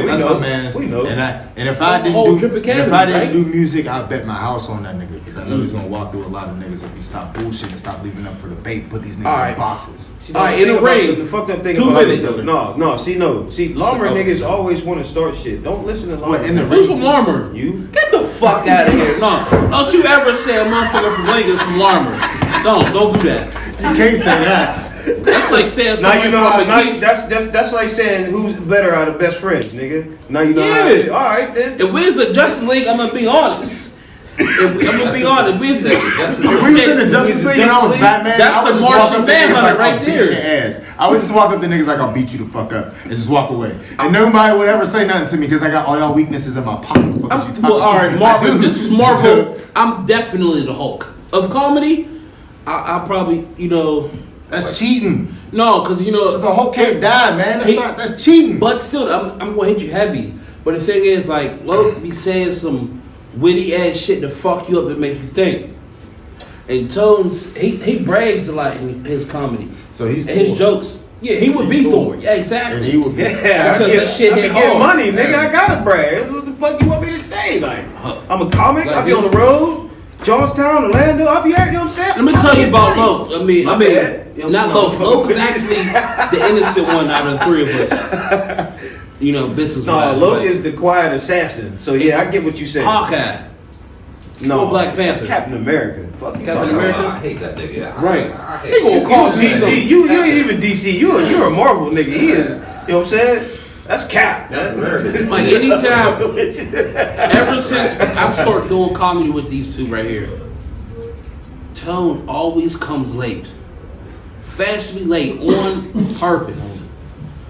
That's know. my man. We know. And if I Whole didn't Trip do Academy, if I didn't right? do music, I bet my house on that nigga because I know he's gonna walk through a lot of niggas if he stop bullshit and stop leaving up for the bait. Put these niggas All right. in boxes. All right, in the ring. The fucked up thing 2 about minutes. this stuff. No. See, Larmer Okay. niggas always want to start shit. Don't listen to Larmer. What, in the Who's from Larmer? You? Get the fuck out of here. No, don't you ever say a motherfucker from Lagos from Larmer. Don't do that. You can't say that. That's like saying Now somebody you know how. from Now, McKees. that's like saying who's better out of best friends, nigga. Now you know how. Yeah. All right then. If we was the Justice League, I'm gonna be honest. I'm gonna be honest. If we was the If we was in the Justice League and I was Batman, That's I would the just walk Martian up to niggas Manhunter like, right I'll beat there. your ass. I would just walk up to niggas like, I'll beat you the fuck up and just walk away. And nobody would ever say nothing to me because I got all y'all weaknesses in my pocket. What the fuck is you talking Well, all right, about? Marvel. I do. This is Marvel. So, I'm definitely the Hulk of comedy. I'll probably, that's cheating. no, because The whole can't die, man. That's cheating. But still, I'm gonna hit you heavy. But the thing is, like, Loke be saying some witty ass shit to fuck you up and make you think. And Tones, he brags a lot in his comedy. So he's and his Thor. jokes. Yeah, he would be Thor. Yeah, exactly. And he would be. Yeah, I Because get, that shit I be hit getting hard. money, nigga. I gotta brag. What the fuck you want me to say? Like, I'm a comic. Like I be on the this. road, Johnstown, Orlando. I be out. You know what I'm saying? Let me tell you about Loke. I mean, My bad. You know not what I'm Loke. saying? Loke is actually the innocent one out of the three of us. Business. No, Loke is the quiet assassin. So yeah, I get what you say. Hawkeye. No, or Black that's Panther. Captain America. Fuck you Captain talking America? about? I hate that nigga. Right. I He hate gonna him. call DC. You ain't even DC. You're a Marvel nigga. He is. You know what I'm saying? That's cap. Like anytime, ever since I've started doing comedy with these two right here, Tone always comes late. Fastly late on purpose.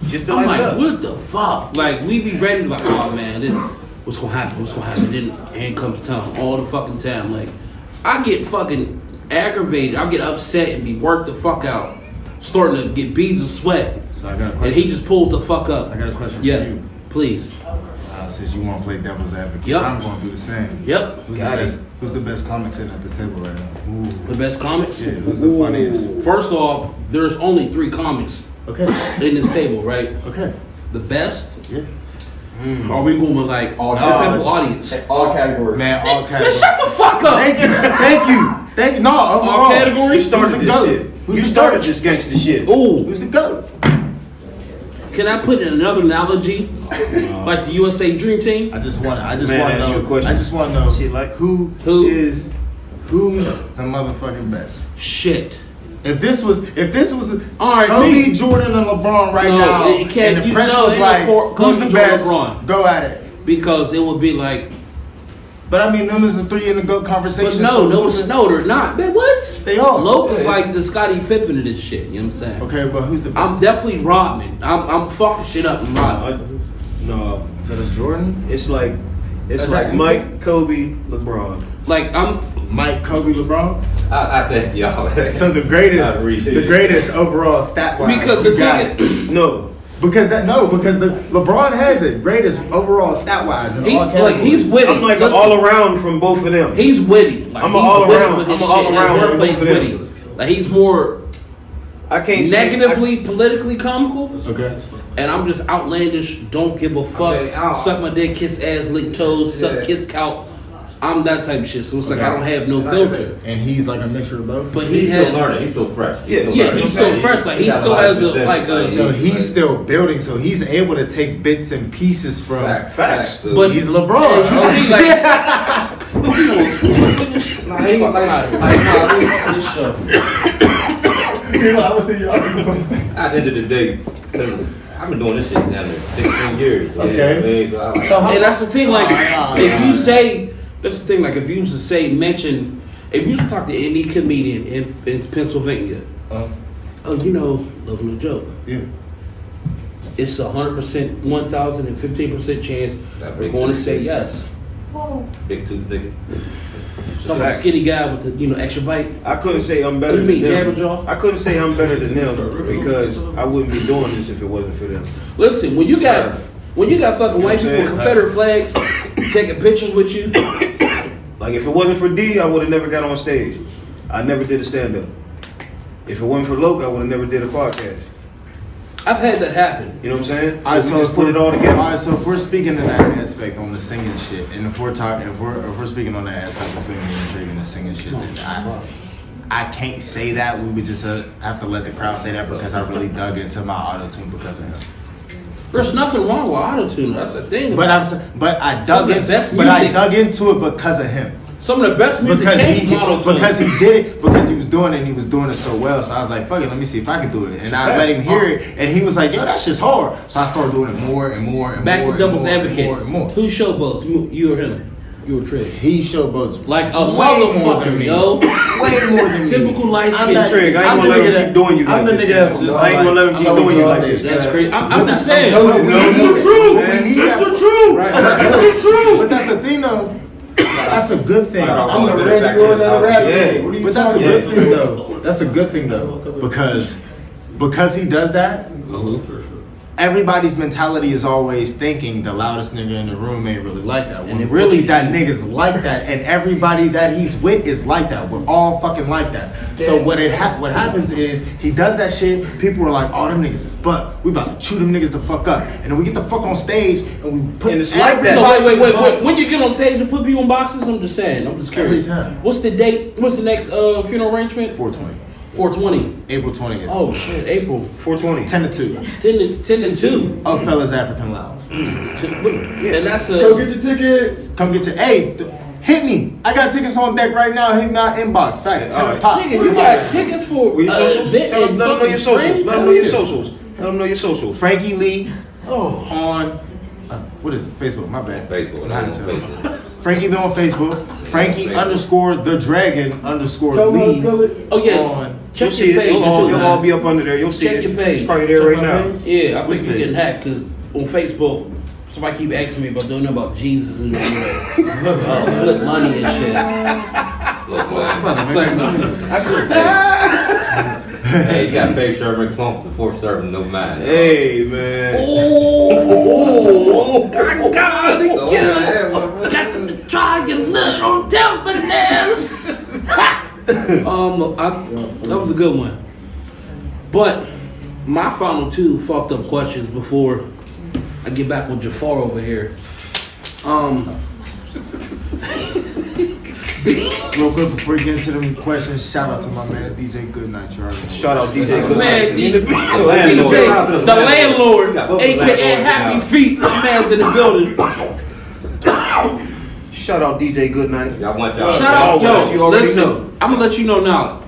Just to I'm light like, up. what the fuck? Like, we be ready to like, oh man, what's gonna happen? What's gonna happen? Then in comes Tone all the fucking time. Like, I get fucking aggravated. I get upset and be worked the fuck out. Starting to get beads of sweat. So I got a question. And he just pulls the fuck up. I got a question Yeah, for you. please. Since you want to play devil's advocate, Yep. I'm going to do the same. Yep. Who's the best comic sitting at this table right now? The best comics? Yeah, who's the funniest? First off, there's only 3 comics Okay. in this table, right? Okay. The best? Yeah. Are we going with like All what type of just- audience? All categories. Man, all Man, categories. shut the fuck up! Thank you. Thank you. Thank you. No, overall. All categories? You started Who's the this GOAT? shit. Who's You the started GOAT? this gangster shit. Ooh, Who's the GOAT? can I put in another analogy? Like the USA Dream Team? I just want to Man, know. ask you a question. I just want to know Shit like- who's Who? the motherfucking best. Shit. If this was All right, Kobe, me. Jordan, and LeBron right No, now, it can't- and the you press know was it like, ain't Kobe, who's the Jordan, best? LeBron. Go at it. Because it would be like, But I mean, them is the 3 in the GOAT but conversation. no, so who's the- no, they're not. Man, what? They are. Loke is like the Scottie Pippen of this shit, you know what I'm saying? Okay, but who's the best? I'm definitely Rodman. I'm fucking shit up and Rodman. No, So that's Jordan, it's like Is that Mike, Kobe, LeBron. Like, I'm, Mike, Kobe, LeBron. I think y'all. So the I'd reach it. greatest overall stat wise. because the thing is, No, because the LeBron has it greatest overall stat wise in he, all like, categories. he's witty. I'm like an Listen, all around from both of them. He's witty. Like, I'm he's an all witty around- with his I'm an shit. all around His with wordplay's both of them. witty. Like, he's more I can't say- negatively, politically comical. Okay. And I'm just outlandish, don't give a fuck, Okay, ow. suck my dick, kiss ass, lick toes, Yeah. suck, kiss cow. I'm that type of shit. So it's like Okay. I don't have no filter. And he's like a mixture of both. But he He's has, still learning. He's still fresh. Yeah, still yeah, learning. he's still fresh. Like, he got still lot of has a, potential. like a- So he's still building. So he's able to take bits and pieces from. Facts. So But- He's LeBron. And you see, like, Nah, he ain't like this show. at the end of the day, I've been doing this shit now for 16 years. You know what I mean? So I like, And that's the thing, like, if you say, that's the thing, like, if you was to say, mention, if you was to talk to any comedian in Pennsylvania, oh, you know, Love No Joke. Yeah. It's 100%, 1,015% chance That we're big going to tooth say nigga. yes. big tooth nigga. Talking about skinny guy with the, you know, extra bite. I couldn't say I'm What better do you than mean, them. Jabberjaw? I couldn't say I'm better than them because I wouldn't be doing this if it wasn't for them. Listen, when you got fucking white people with Confederate flags taking pictures with you, Like if it wasn't for D, I would have never got on stage. I never did a stand up. If it wasn't for Loke, I would have never did a podcast. I've had that happen. You know what I'm saying? Alright, So we just put it all All together. right, so if we're speaking in that aspect on the singing shit, and if we're talking, if we're speaking on that aspect between me and Drake and the singing shit, then I can't say that. We would just have to let the crowd say that because I really dug into my auto tune because of him. There's nothing wrong with autotune. That's the thing. But I dug Some of the best into it because of him. Some of the best music Because came from autotune. because he did it because he was doing it and he was doing it so well. So I was like, fuck it, let me see if I can do it. And I let him hear it, and he was like, yo, that shit's hard. So I started doing it more and more and Back more to Devil's and more Advocate. and more and more. Who showboats? You or him? You or Trig? He showboats Like a way more than motherfucker, me. yo. Way more than me. Typical light I'm skin. not- Trig, I ain't I'm gonna the let nigga him that- keep doing you I'm like the this. nigga that's just I ain't gonna let him keep doing you like this. That's crazy. I'm But just that's- saying. no, we need It's the it. truth. We need that. Right. That's the truth. But that's the thing though. That's a good thing. I'm the gonna Randy Orton of the rap game. What are you But that's a good thing though. That's a good thing though. Because he does that, everybody's mentality is always thinking the loudest nigga in the room ain't really like that. When really that nigga's like that, and everybody that he's with is like that. We're all fucking like that. So what happens is he does that shit. People are like, "Oh, them niggas is butt. We about to chew them niggas the fuck up." And then we get the fuck on stage and we put And it's like that. So everybody wait. in boxes. When you get on stage and put people in boxes, I'm just saying. I'm just curious. Every time. What's the date? What's the next funeral arrangement? 420, 420. April 20th, Oh shit, April 420. 10 to 2. 10 and 2. Of Fellas African Lounge. And that's Go a get your tickets. Come get your hit me. I got tickets on deck right now. Hit my inbox. Facts. 10 alright. pop. nigga. You got tickets for Where your socials? event Let in them know fucking your socials. spring? Let them know your socials. Let them know your socials. Frankie Lee on what is it? Facebook. My bad. Facebook. Nah, on it's Facebook. Frankie Lee on Facebook. Frankie Facebook. _ the Dragon _ Tell me how to Lee spell it. Oh yeah, on. You'll check see your it. page. You'll all be up under there. You'll see Check it. your page. It's probably there Check right my now. page. Yeah, I think Which you're page? getting hacked because on Facebook, somebody keep asking me about doing about Jesus and flip money and shit. Look, man. It's like, no, I couldn't. Hey, you gotta pay Sherman Clump before serving no man. Hey, man. Oh, God, God, Oh, again. yeah, Got to try your nut on Delphinus. That was a good one. But my final two fucked up questions before I get back with Jafar over here. Real quick before we get into them questions, shout out to my man DJ Goodnight. You already know. Shout out DJ Goodnight. Man, Landlord. DJ, the landlord, Both aka landlords Happy now. Feet, my man's in the building. Shout out DJ Goodnight. Y'all want y'all. Shout out, You yo, already listen, know. I'm gonna let you know now.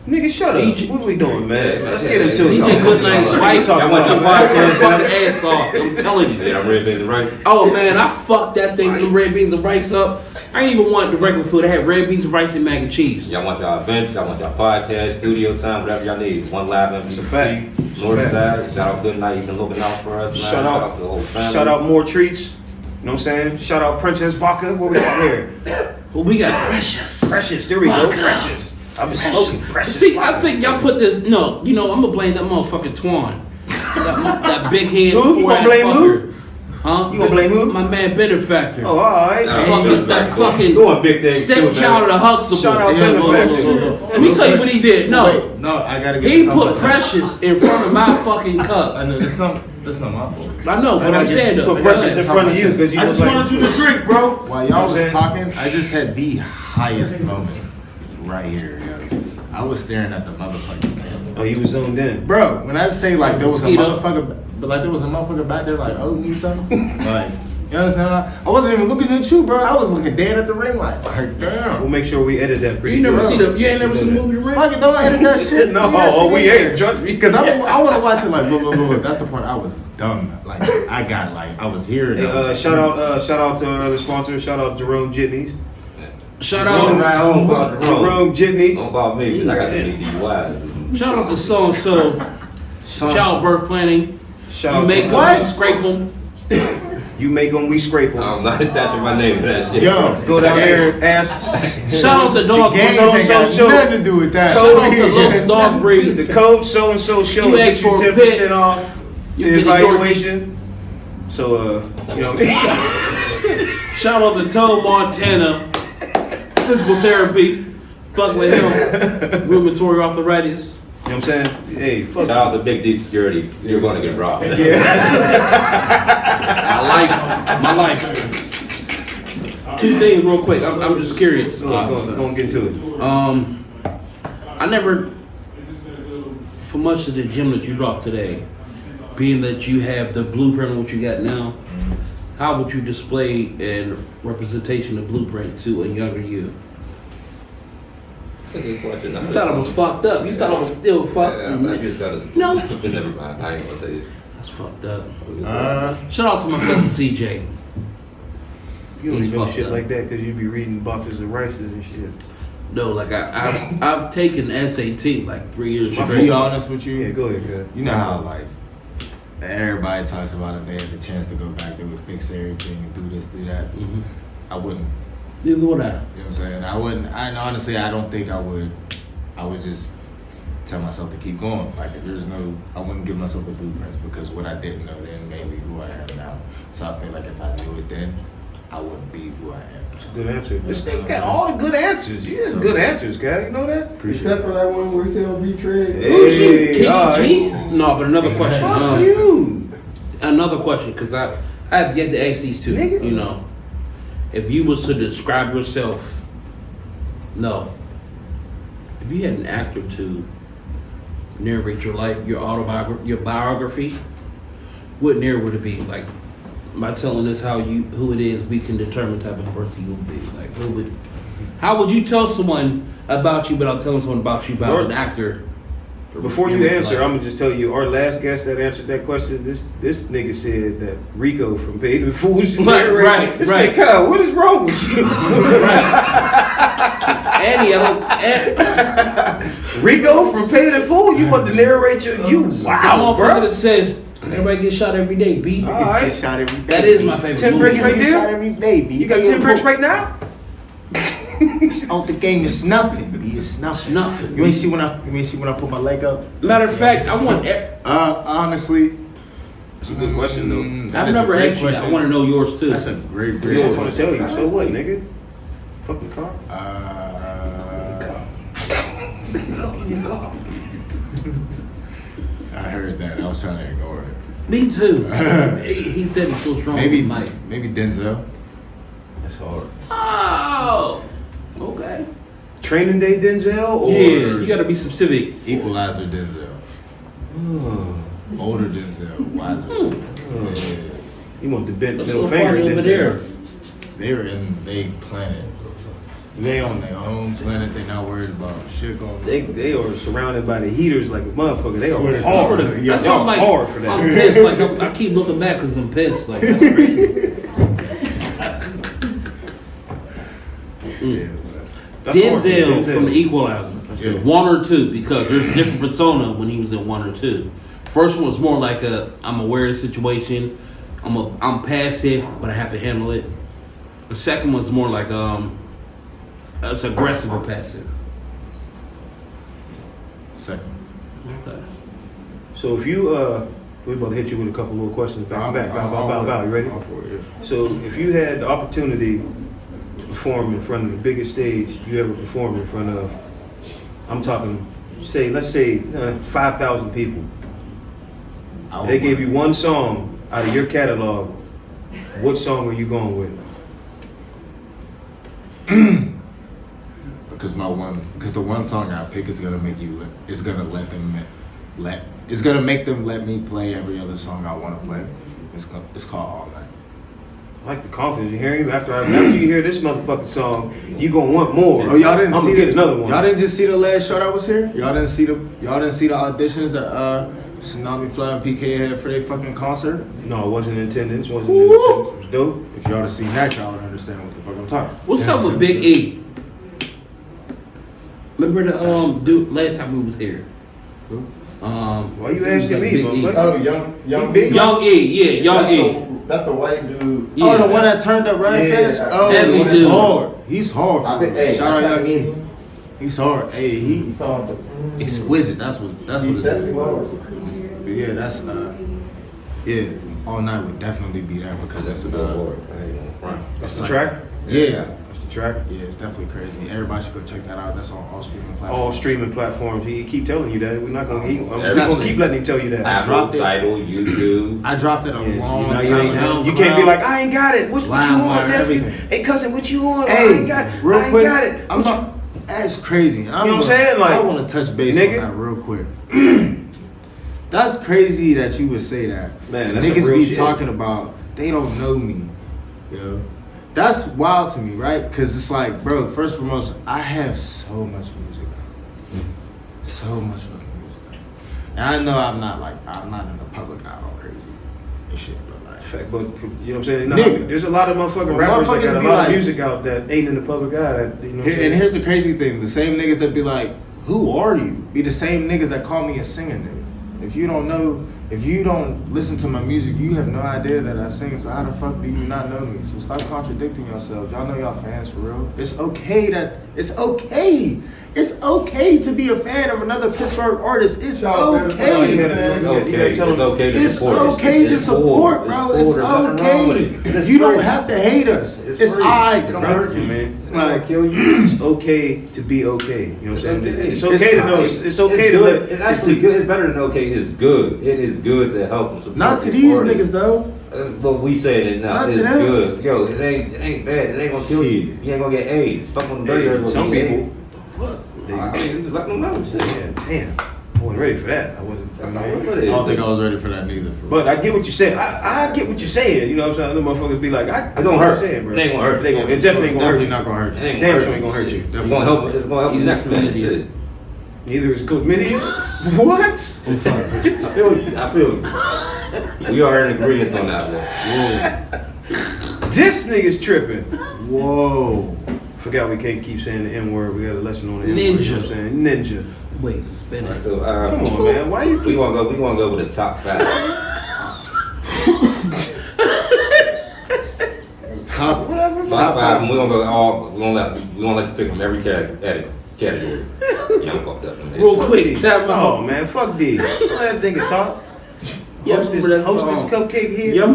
Nigga, shut up. DJ What we doing, man? Let's Yeah, get into it. DJ Goodnight's right. Y'all want your podcast Fucking back? ass off. I'm telling You you. said I'm red beans and rice. Oh man, I fucked that thing with them red beans and rice up. I didn't even want the regular food. I had red beans and rice and mac and cheese. Y'all want y'all events, y'all want y'all podcast, studio time, whatever y'all need. One live It's a MPC, fact. Northside. Shout out Good Night. He's been looking out for us, man. Shout out. to the whole family. Shout out More Treats. You know what I'm saying? Shout out Princess Vodka. What we got here? Well, we got Precious. Precious. There we go. Precious. I've been smoking Precious. See, I think y'all put this. No, you know, I'm gonna blame that motherfucking Twan. That big head. Who? You gonna blame who? Huh? You gonna blame who? My man Benefactor. Oh, all right. That fucking doing big things too, stepchild of the Huxtable. Shout out Yeah, look, Benefactor. look, look. Let me tell you what he did. No, Wait, no, I gotta get. he this put on. Precious in front of my fucking cup. I know that's not my fault. I know, but I'm saying Put though. Precious in front of you because you I was just like, wanted you to drink, bro. While y'all was talking, I just had the highest moment right here. Yo. I was staring at the motherfucking camera. Oh, you was zoomed in. Bro, when I say like there was a Mosquito. motherfucker, but like there was a motherfucker back there like owing me something, like you understand? I wasn't even looking at you, bro. I was looking dead at the ring, like We'll damn. make sure we edit that pretty You never good. see the? You ain't never seen the movie The Ring? Fuck it, don't edit that shit. No, Leave that shit we in there. ain't. Trust me. Because I want to watch it like look. That's the part I was dumb. Like I was here. And Hey, I was like, shout out to our other sponsor. Shout out Jerome Jitneys. Shout Don't out, ride home about the road. Jerome Jitneys. Don't call me because I got some DUIs. shout out to so and so. Childbirth planning. Shout You out make to- them, you scrape them. You make them, we scrape them. I'm not attaching my name to that shit. Yo, Go down there and ask. Shout out to Dog Gangs Breed. ain't got so- nothing to do with that. Shout out to Lowe's Dog Breed. The code so and so show You will get ask you for a 10% off You the get a Yorkie. evaluation. So you know, Shout out to Toe Montana. Physical therapy. Fuck with him. Rheumatoid arthritis. you know what I'm saying? Hey, fuck. Shout out to Big D Security. You're going to get robbed. My life. Two things real quick. I'm just curious. Go and get into it. I never, for much of the gym that you dropped today, being that you have the blueprint of what you got now, how would you display and representation of blueprint to a younger you? That's a good question. You thought I was fucked up. You thought I was still fucked I up. just gotta. No. Never mind. I ain't gonna say it. That's fucked up. Uh, Shout out to my cousin CJ. You don't He's even know fucked shit up. like that because you be reading boxes of rices and shit. No, like I've taken SAT like 3 years to straight. be honest with you, Yeah, go ahead, girl. you know how like everybody talks about if they had the chance to go back, they would fix everything and do this, do that. Mhm. I wouldn't. Neither would I. You know what I'm saying? I wouldn't. I honestly, I don't think I would. I would just tell myself to keep going. Like there's no, I wouldn't give myself the blueprints because what I didn't know then made me who I am now. So I feel like if I knew it then, I wouldn't be who I am. Good answer. This thing got all the good answers. You had good answers, guy. You know that? Except for that one where he said on B-Trade. Hey, all KG? right. No, but another question. Fuck you. Another question, because I've yet to ask these two. Nigga. You know, if you was to describe yourself, if you had an actor to narrate your life, your autobiography, your biography, what narrative would it be? Like, by telling us who it is, we can determine the type of person you will be. Like, how would you tell someone about you without telling someone about you about an actor? Before you answer, I'm gonna just tell you, our last guest that answered that question, this nigga said that Rico from Paid in Full should narrate. Right. Said, Kyle, what is wrong with you? Andy, I don't. Rico from Paid in Full, you want to narrate you? Wow, bro. bro. That says everybody gets shot every day. B. All right. Get shot every day. That is my favorite 10 movie. bricks right Get there? shot every day, B. You got 10 bricks right now? Out the game is nothing, B. It's nothing. Nothing. You ain't see when I put my leg up? Matter of fact, I want. Honestly, That's a good question, though. that I've is a never great asked you. I question. want to know yours too. That's a great I just want question. to tell you. So what, nigga? Fucking car. I heard that. I was trying to ignore it. Me too. He said it so strong. Maybe Mike. Denzel. That's hard. Oh. Okay. Training Day Denzel? Or Yeah, you gotta be specific. Equalizer Denzel. Older Denzel. Wiser. You want the bent That's middle so finger funny over Denzel. there. They're in they planet. They on their own planet. They not worried about shit going on. They are surrounded by the heaters like a motherfucker. They Swear are to hard. God. That's Y'all why I'm like, hard for that. I'm pissed. Like I keep looking back because I'm pissed. Like that's crazy. Yeah, That's hard for Denzel from The Equalizer. Yeah. 1 or 2, because there's a different persona when he was in 1 or 2. First one was more like I'm aware of the situation. I'm passive, but I have to handle it. The second one's more like it's aggressive or passive. second. Okay. So if you we're about to hit you with a couple little questions back to back. Bow. You ready? I'm for it, yeah. So if you had the opportunity to perform in front of the biggest stage you ever performed in front of, I'm talking, let's say 5,000 people. They gave you one song out of your catalog. What song are you going with? Because the one song I pick is gonna make you. It's gonna let them It's gonna make them let me play every other song I want to play. It's called All Night. I like the confidence. You hearing? After you hear this motherfucking song, you gonna want more. Oh, y'all didn't I'm see gonna get another one. Y'all didn't just see the last show that was here. Y'all didn't see the auditions that Tsunami Fly and PK had for their fucking concert. No, it wasn't in attendance. Wasn't in attendance. It was dope. If y'all have seen that, y'all would understand what the fuck I'm talking. What's You up with understand? Big E? Remember the dude last time we was here? Why you asking me, motherfucker? Oh, young Big- Young E, yeah, Young E. That's the white dude. Yeah. Oh, the one that turned up running Yeah. fast? Oh, That he's dude. hard. He's hard. I bet- hey, Shout out I Young E. bet- He's hard. Hey, He he found exquisite. That's what He's it definitely is. was. But yeah, that's All Night would definitely be that because That's it's a good word. I ain't gonna front. That's the like- track. Yeah. That's the track. Yeah, it's definitely crazy. Everybody should go check that out. That's on all streaming platforms. All streaming platforms. He keep telling you that. We're not gonna keep. We're It's gonna actually- keep letting him tell you that. I dropped it. Tidal, YouTube. I dropped it a Yes, long you know, time you, ago. you can't be like, I ain't got it. What you LimeWire, on, nephew? everything. Hey, cousin, what you on? I Hey, ain't got it. real I ain't quick, got it. I'm What you- not. That's crazy. what I'm saying? Like, I want to touch base nigga. on that real quick. That's crazy that you would say that. Man, that's some niggas real be shit. talking about they don't know me. Yo, that's wild to me, right? Because it's like, bro. First and foremost, I have so much music, so much fucking music. And I know I'm not in the public eye all crazy and shit, but like. Fact, but you know what I'm saying? No, Nigga. there's a lot of motherfucking Well, rappers motherfuckers that got a be lot like- of music out that ain't in the public eye. That, you know what I'm saying? And here's the crazy thing: the same niggas that be like, "Who are you?" be the same niggas that call me a singer nigga. If you don't know, if you don't listen to my music, you have no idea that I sing. So how the fuck do you not know me? So stop contradicting yourselves. Y'all know y'all fans for real. It's okay to be a fan of another Pittsburgh artist. It's Y'all better okay. tell you It's okay. It's okay to It's support. okay to support, bro. It's There's nothing wrong with okay. it. It's You don't free. have to hate us. It's free. alright, It don't bro. hurt you, man. It don't Like- kill you. It's okay to be okay. You know what I'm saying? okay. It's okay to know. It's okay to good. let. It's actually good. It's better than okay. It's good. It is good to help and support. Not to the these artists. niggas though. But we saying it now. Not It's to them. good. Yo, it ain't bad. It ain't gonna kill you. You ain't gonna get AIDS. Fuck on dirty ass. Some people. Fuck. I mean, just let them know. Shit. Yeah, damn. I wasn't ready for that. I wasn't. That's I not mean, what it I is. don't think I was ready for that neither. For But I get what you're saying. I get what you're saying. You know what I'm saying? Them motherfuckers be like, I It don't get what hurt. you're saying, bro. It ain't gonna hurt. It definitely ain't gonna hurt you. not gonna hurt It you. ain't Damn gonna sure hurt ain't gonna hurt you. It's gonna help. It's gonna help you next man. Shit. Neither is chlamydia. What? I feel you. We are in agreement on that one. This nigga's tripping. Whoa. Forgot we can't keep saying the N word. We got a lesson on the N word. Ninja. You know what I'm saying? Ninja. Wait, spin it. So, Come on, man. Why you? We gonna go with the top 5. Top Top 5. And we're gonna let you pick from every category. Yeah, I'm fucked up. Man. Real quick, tap Oh out. man, fuck D. Let that nigga talk. Yeah, Host this cupcake here. Yum.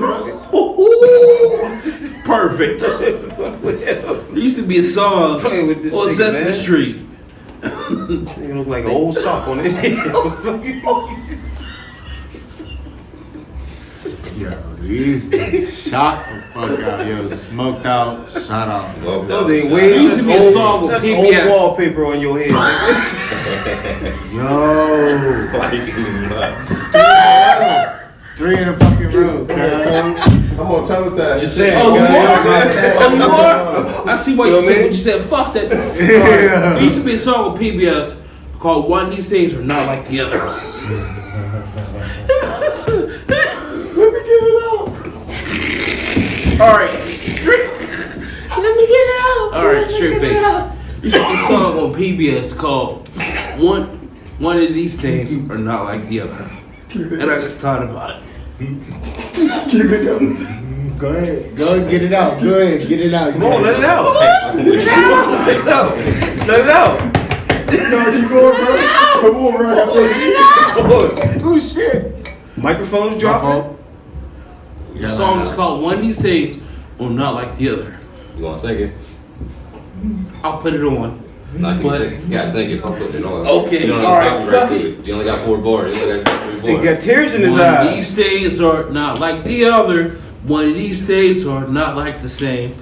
Perfect. There used to be a song Playing with this on nigga, Sesame man. Street. Nigga look like an old sock on his head. Yo, these shot the fuck out. Yo, smoked out, shot out. Well, Those ain't There waves. used to be a song with That's PBS. old wallpaper on your head. Yo. Like, 3 in the fucking room, cuz. I'm on time that. Just saying. Oh, you know what I'm are? saying? Oh, you are? I see why You know you what I said mean? what you said. Fuck that. There used to be a song with PBS called One of These Things Are Not Like the Other. Alright. Let me get it out. Alright, straight face. Used to be a song on PBS called One of These Things Are Not Like the Other. And I just thought about it. Keep it going. Go ahead. Go and get it out. Go ahead. Get it out. Come on, let it out. Let it out. Let it out. No, keep going, bro. Come on, bro. Come on. Oh shit. Microphone's dropping. The song is called One of These Things Are Not Like the Other. you gonna sing it? I'll put it on. No, you gotta sing it. I'm putting it on. Okay, You don't all right, copyright fuck to it. You only got 4 bars. You only got 3 He bars. got tears in his One of eyes. these things are not like the other. One of these things are not like the same.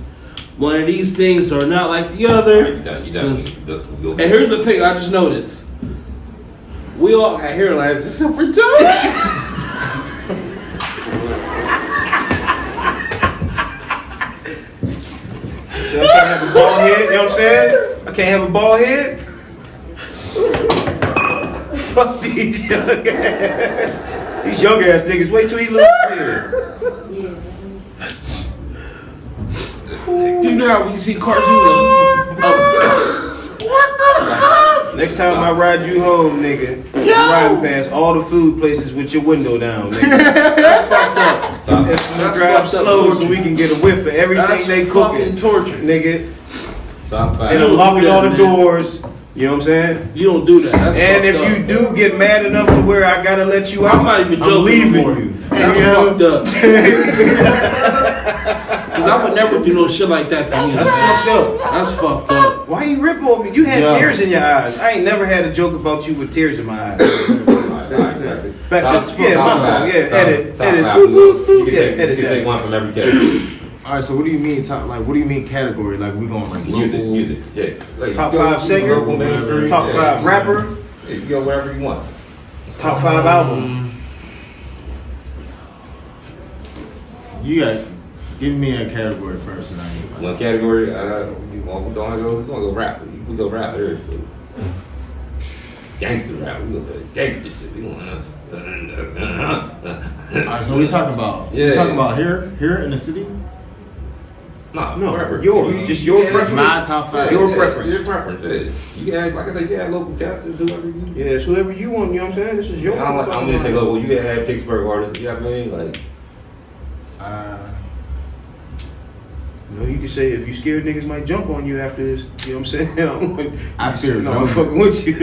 One of these things are not like the other. You done. And here's the thing I just noticed. We all got hairlines except for Joe. I can't have a bald head, you know what I'm saying? I can't have a bald head. Fuck these young ass. These young ass niggas, wait till he looks here. You know how when you see cartoons Next time I ride you home, nigga, you riding past all the food places with your window down, nigga. Top, Let's drive fucked up slow so torture. we can get a whiff of everything That's they fucking cooking, torture. nigga. top 5. And don't I'm locking do that, all the man. doors. You know what I'm saying? You don't do that. That's And if fucked you up. do get mad enough to where I gotta let you out, I'm not even I'm joking leaving anymore. you. That's fucked up. Cause I would never do no shit like that to you. That's fucked up. That's fucked up. Why you ripping on me? You had Yeah. tears in your eyes. I ain't never had a joke about you with tears in my eyes. Back That's yeah, my fault. Yeah, edit. Top Boop, 5. boop, boop. You can Yeah, take edit that. 1 from every category. All right, so what do you mean top? Like, what do you mean category? Like, we going like local? Music. Yeah. Like, Top you go- 5 singer, local mainstream, top yeah. 5 rapper, Yeah, you go wherever you want. top 5 albums. You got give me a category first, and I need One category. We gonna go rap. We go rap here. So. Gangster rap. We gonna go gangster shit. We gonna. All right, so we talking about Yeah. talking about here in the city. No, No, wherever. yours. Just your Yeah, preference. My top 5. Your preference. Your preference. Yeah. You can add, like I said, you can add local cats, whoever you. Yeah, it's whoever you want, you know what I'm saying? This is your I don't gonna say local. You can add Pittsburgh artists. You know what I mean? Like. You know, you can say if you scared niggas might jump on you after this, you know what I'm saying? I fear no, no I'm fucking with you.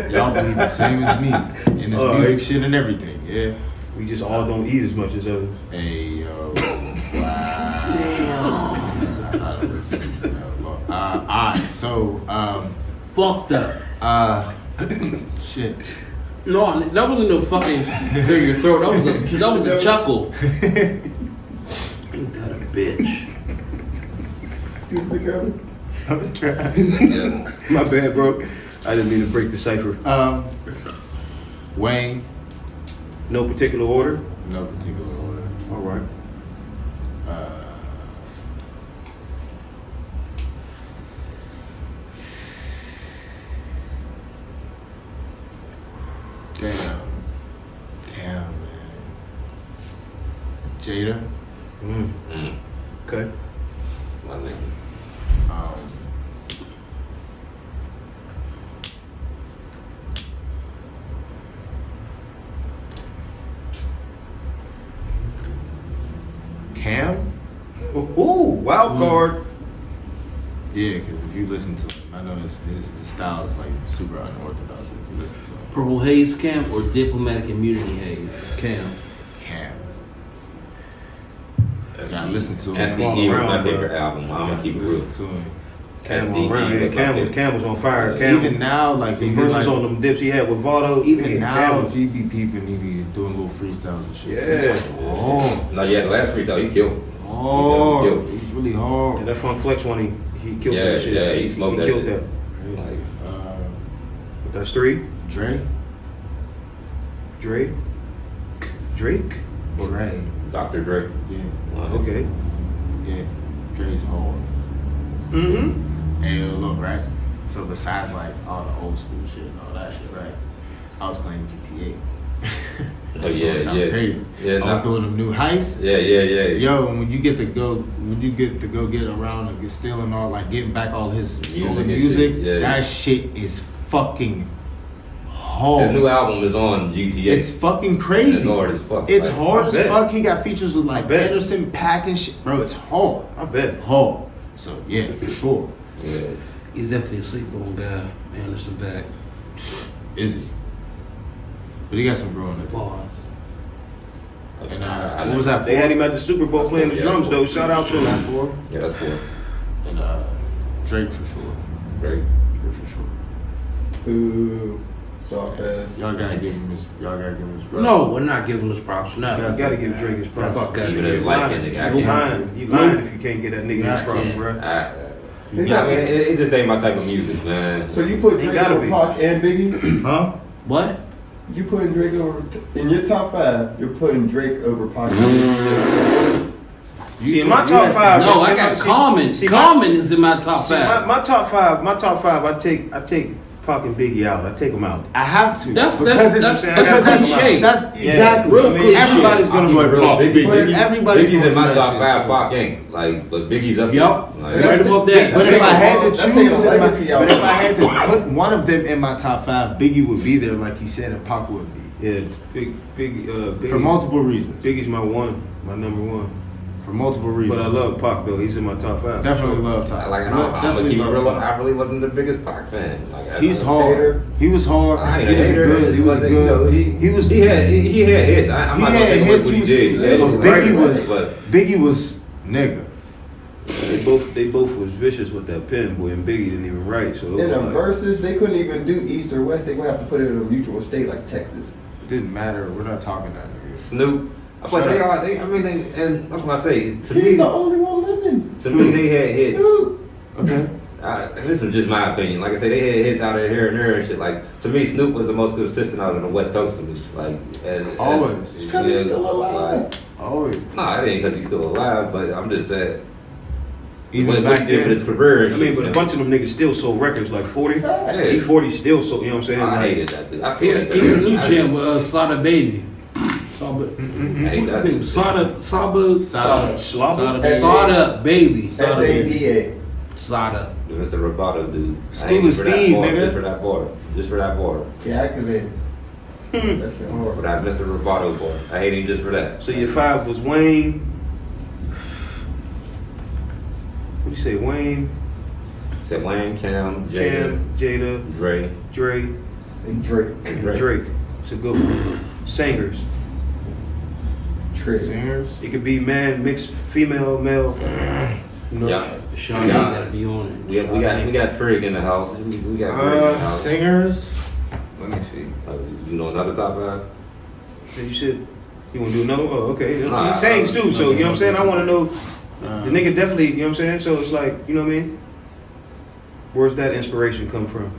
Y'all believe the same as me in this All music right. shit and everything. Yeah. We just all don't eat as much as others. Hey yo. Wow. Damn. Alright, so Fucked up. shit. No, that wasn't no fucking clear your throat. That was a chuckle. Ain't that a bitch? I'm trying. Yeah. My bad, bro. I didn't mean to break the cipher. Wayne, No particular order. no particular order. All right. Jada. Okay. My nigga. Cam. Ooh, wild card. Yeah, because if you listen to him, I know his style is like super unorthodox. If you listen to him. Purple Haze Cam or Diplomatic Immunity Haze Cam? Cam. Gotta listen to him. SDE was my around, favorite bro. album. I'm gonna keep it real. Listen to him. Cam SDE on round. was my favorite. Cam was on fire. Cam, Even now, like the if you verses like, on them dips he had with Vado. even now, Cam if you be peeping, he be doing little freestyles and shit. Yeah. It's like, oh, No, yeah, the last freestyle he killed. hard. He He's really Yeah, hard. that Funk Flex one, he killed Yeah, that shit. yeah, he smoked that killed shit. that. Crazy. That's 3. Dre. Drake. Dre. Dr. Dre. Yeah. Okay. Yeah. Dre's hard. Mm-hmm. And look, right? So besides like all the old school shit and all that shit, right? I was playing GTA. That's yeah, gonna sound yeah. crazy. Yeah, I was nah. doing them new heists. Yeah. Yo, when you get to go get around and get stealing all, like getting back all his stolen and music, shit, yeah. that shit is fucking His hard. new album is on GTA. It's fucking It's crazy. hard as fuck. It's Like, hard I as bet. fuck. He got features with like I bet. Anderson Paak and shit, bro. It's hard, I bet. hard. So yeah, for sure. Yeah. He's definitely a sleep-on guy. Anderson back. Is he? But he got some growing to do. Pause. And what was that for? They had him at the Super Bowl playing the Yeah, drums that's though. Shout out to Was that him. for? Yeah, that's cool. And Drake for sure. Drake. Drake for sure. Ooh, soft ass. Y'all gotta give him his. No, we're not giving his props. No. Yeah. You gotta give Drake his props. Fuck out Even of as here. light skinned nigga, I You can't. lying. You lying if you can't get that nigga Yeah, his props, yeah. bro. Yeah, I mean, it just ain't my type of music, man. So you put He Drake gotta over be. Pac and Biggie? Huh? What? You putting Drake over in your top 5? You're putting Drake over Pac. and Biggie. See, in my top 5. No, I got Common. Common is in my top See, 5. my top 5. My top 5. I take Pac and Biggie out. I take them out. I have to. That's because cliche. that's Yeah. exactly. Real cliche. Everybody's gonna be like, bro, Biggie, everybody's Biggie's gonna in do my that top shit, 5. so- Pac ain't. Like, but Biggie's up Yup. there. Right Like, above that. But if I had to That's choose, taking a legacy out. but if I had to put one of them in my top 5, Biggie would be there, like he said, and Pac wouldn't be. Yeah, Biggie. For multiple reasons. Biggie's my number one. For multiple reasons. But I love Pac though. He's in my top 5. Definitely love I Pac. like, I'm gonna Definitely keep it real. love Pac. I really wasn't the biggest Pac fan. Like, He's I, hard. Hater. He was hard. I ain't He a was hater. good. He was wasn't, you know, good. He was. He had hits. I'm He not gonna had say hits. what he He did. was. Yeah, But Biggie right, was. but Biggie was nigga. They both was vicious with that pen, boy, and Biggie didn't even write. So it In was the like, verses, they couldn't even do East or West. They would have to put it in a mutual state like Texas. It didn't matter. We're not talking that nigga. Snoop. But Shut they up. are. I mean, and that's what I say. To He's me, the only one living. they had hits. Dude. Okay. This is just my opinion. Like I say, they had hits out of here and there and shit. Like, to me, Snoop was the most consistent out of the West Coast to me. Like, Always. Because he's still alive. Always. Nah, it ain't because he's still alive, but I'm just saying. Even what back he did with his then. career and I mean, shit, but a bunch of them niggas still sold records like 40. Yeah. He 40 still sold. You know what I'm saying? I Like, hated that dude. I still Yeah, hate that even dude. new I jam with Sada Baby. Sada, hate what's that his name? dude. Sada Slobber? Sada Baby. SADA. Sada. Mr. Roboto dude. Scuba Steve, nigga. Just for that border. Just for that border. Get activated. That's it. For that Mr. Roboto boy. I hate him just for that. So your 5 was Wayne. What do you say? Wayne, Said Wayne, Cam, Jada, Cam, Jada, Dre. Dre, And Drake. and Drake. Drake. It's a good one. Singers. Trick. Singers. It could be man, mixed, female, male. You know, Yeah. Sean, you gotta be on it. We got Trig in the house. We got Trig in the house. Singers. Let me see. You know another top 5? And you said you want to do another? Oh, okay. Nah, He sings too, so you know what I'm saying. I want to know Uh, the nigga definitely. You know what I'm saying. So it's like, you know what I mean. Where's that inspiration come from?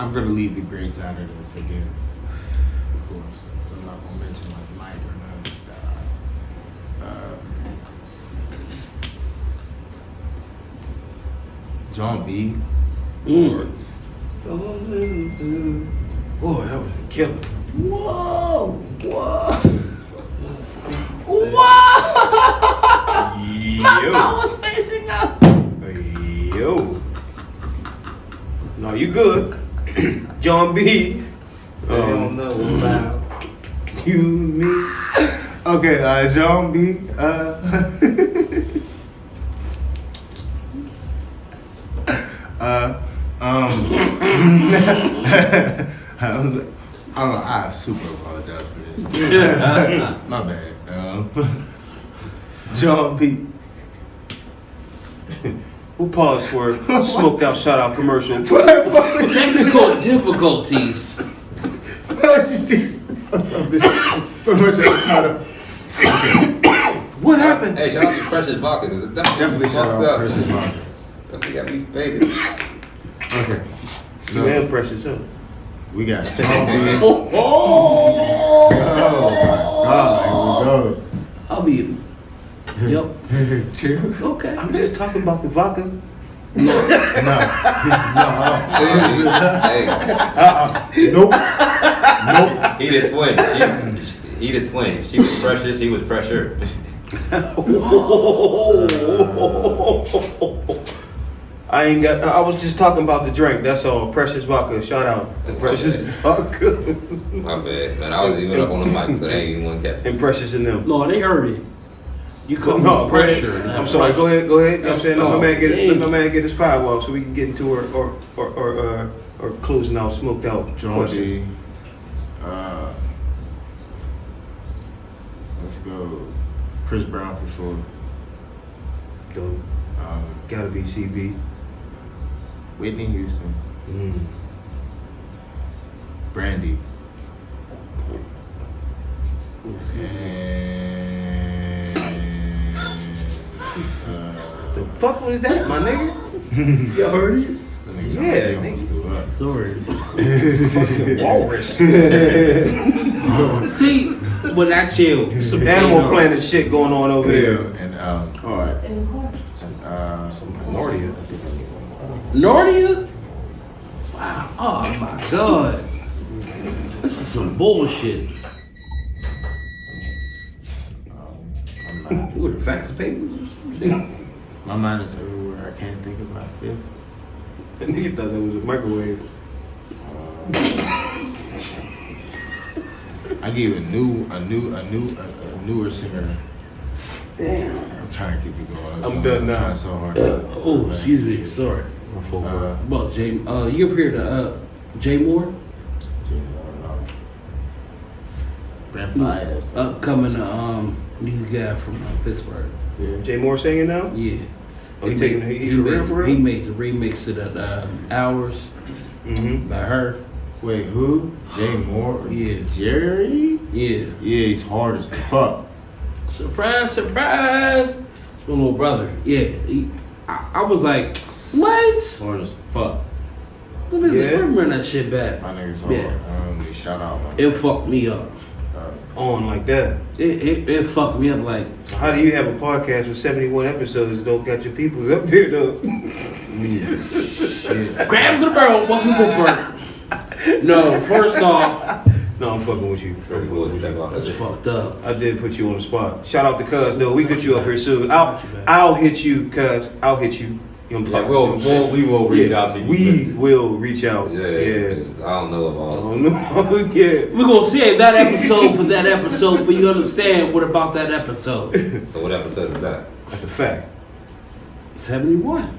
I'm gonna leave the grades out of this again, of course. So I'm not gonna mention like Mike or none of John B. Mm. Boy, that was a killer. Whoa! Yo. I was facing up. Yo. No, you good. John B. I don't know about You, me. Okay, John B. I super apologize for this. My bad. John B. We'll pause for a smoked out shout out commercial. Technical difficulties. What you think? So much avocado. What happened? Hey, shout out to Precious Vodka. That's Definitely shout fucked out up. Precious Vodka. That got me faded. Okay. You So and Precious, huh? we got John B. Oh, Oh my God, here I'll be. Yep. we go. Chill. Okay. I'm just talking about the vodka. No. Hey, Nope. he the twin. He the twin. She was Precious. He was Pressure. I was just talking about the drink. That's all. Precious vodka. Shout out. Precious vodka. My bad, man. I was even up on the mic, so they ain't even want to catch it. And Precious in them. No, they heard it. You call No, me go ahead. pressure. I'm sorry. Go ahead. You know what I'm saying? Let my man get his firewall so we can get into or closing out smoked out John questions. B. Let's go. Chris Brown for sure. Dope. Gotta be CB. Whitney Houston. Brandy. And The fuck was that, my nigga? You heard it? Yeah, they almost threw up. Sorry. Walrus. See, when I chill, Some Animal Planet shit going on over there. And all right. Narnia. Narnia? Wow. Oh my God. This is some bullshit. What are facts and papers? my mind is everywhere. I can't think of my fifth. That nigga thought that was a microwave. I give you a newer singer. Damn. I'm trying to keep it going. I'm done now. I'm trying so hard. Oh, excuse me. Sorry. Well, Jay, you ever heard of Jay Moore? Brent Fayez. Upcoming new guy from Pittsburgh. Jay Moore singing now? Yeah. Oh, he's for real? He made the remix of that Hours by her. Wait, who? Jay Moore? Yeah. Jerry? Yeah. Yeah, he's hard as fuck. Surprise, surprise. My little brother. Yeah. I was like, what? Hard as fuck. Let me remember that shit back. My nigga's hard. Yeah. Shout out. It fucked me up. On like that. It fucked me up like. How do you have a podcast with 71 episodes and don't got your peoples up here though? Grabs of the barrel, welcome to Pittsburgh. No, first off. No, I'm fucking with you. That's fucked up. I did put you on the spot. Shout out to Cuz though. We get you up here soon. I'll hit you, Cuz. I'll hit you. We will reach out to you. We will reach out. Yeah. 'Cause I don't know about. I don't know. Yeah. We're gonna save that episode for that episode for you to understand what about that episode. So what episode is that? That's a fact. 71.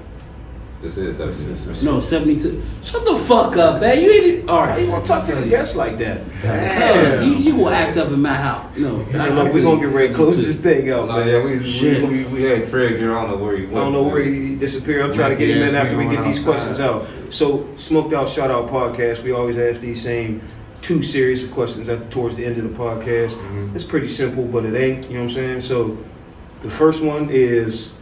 This is 72. No, 72. Shut the fuck up, man. You ain't all right. You gonna talk to the guests like that? You gonna act up in my house? No, We're gonna get ready to close this thing out, No, man. yeah, we had Fred here. I don't know where he went. I don't know where he disappeared. I'm trying to get him in after we get these questions out. So, Smoked Out Shout Out Podcast, we always ask these same 2 series of questions towards the end of the podcast. It's pretty simple, but it ain't, you know what I'm saying? So, the first one is,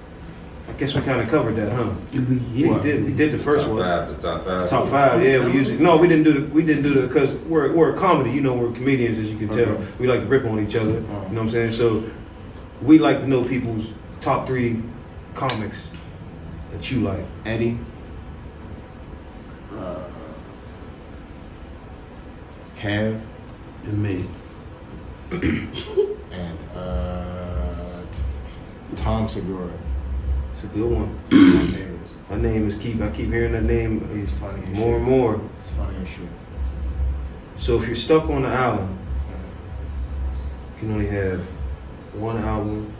I guess we kind of covered that, huh? Yeah. We did the first one. The top 5. Top 5, yeah. We didn't do the because we're a comedy, you know, we're comedians as you can tell. We like to rip on each other, you know what I'm saying? So we like to know people's top 3 comics that you like. Eddie. Kev, And me. and Tom Segura. It's a good one. My favorites. My name is I keep hearing that name He's funny as more shit. and more. It's funny as shit. So if you're stuck on the island, you can only have one album,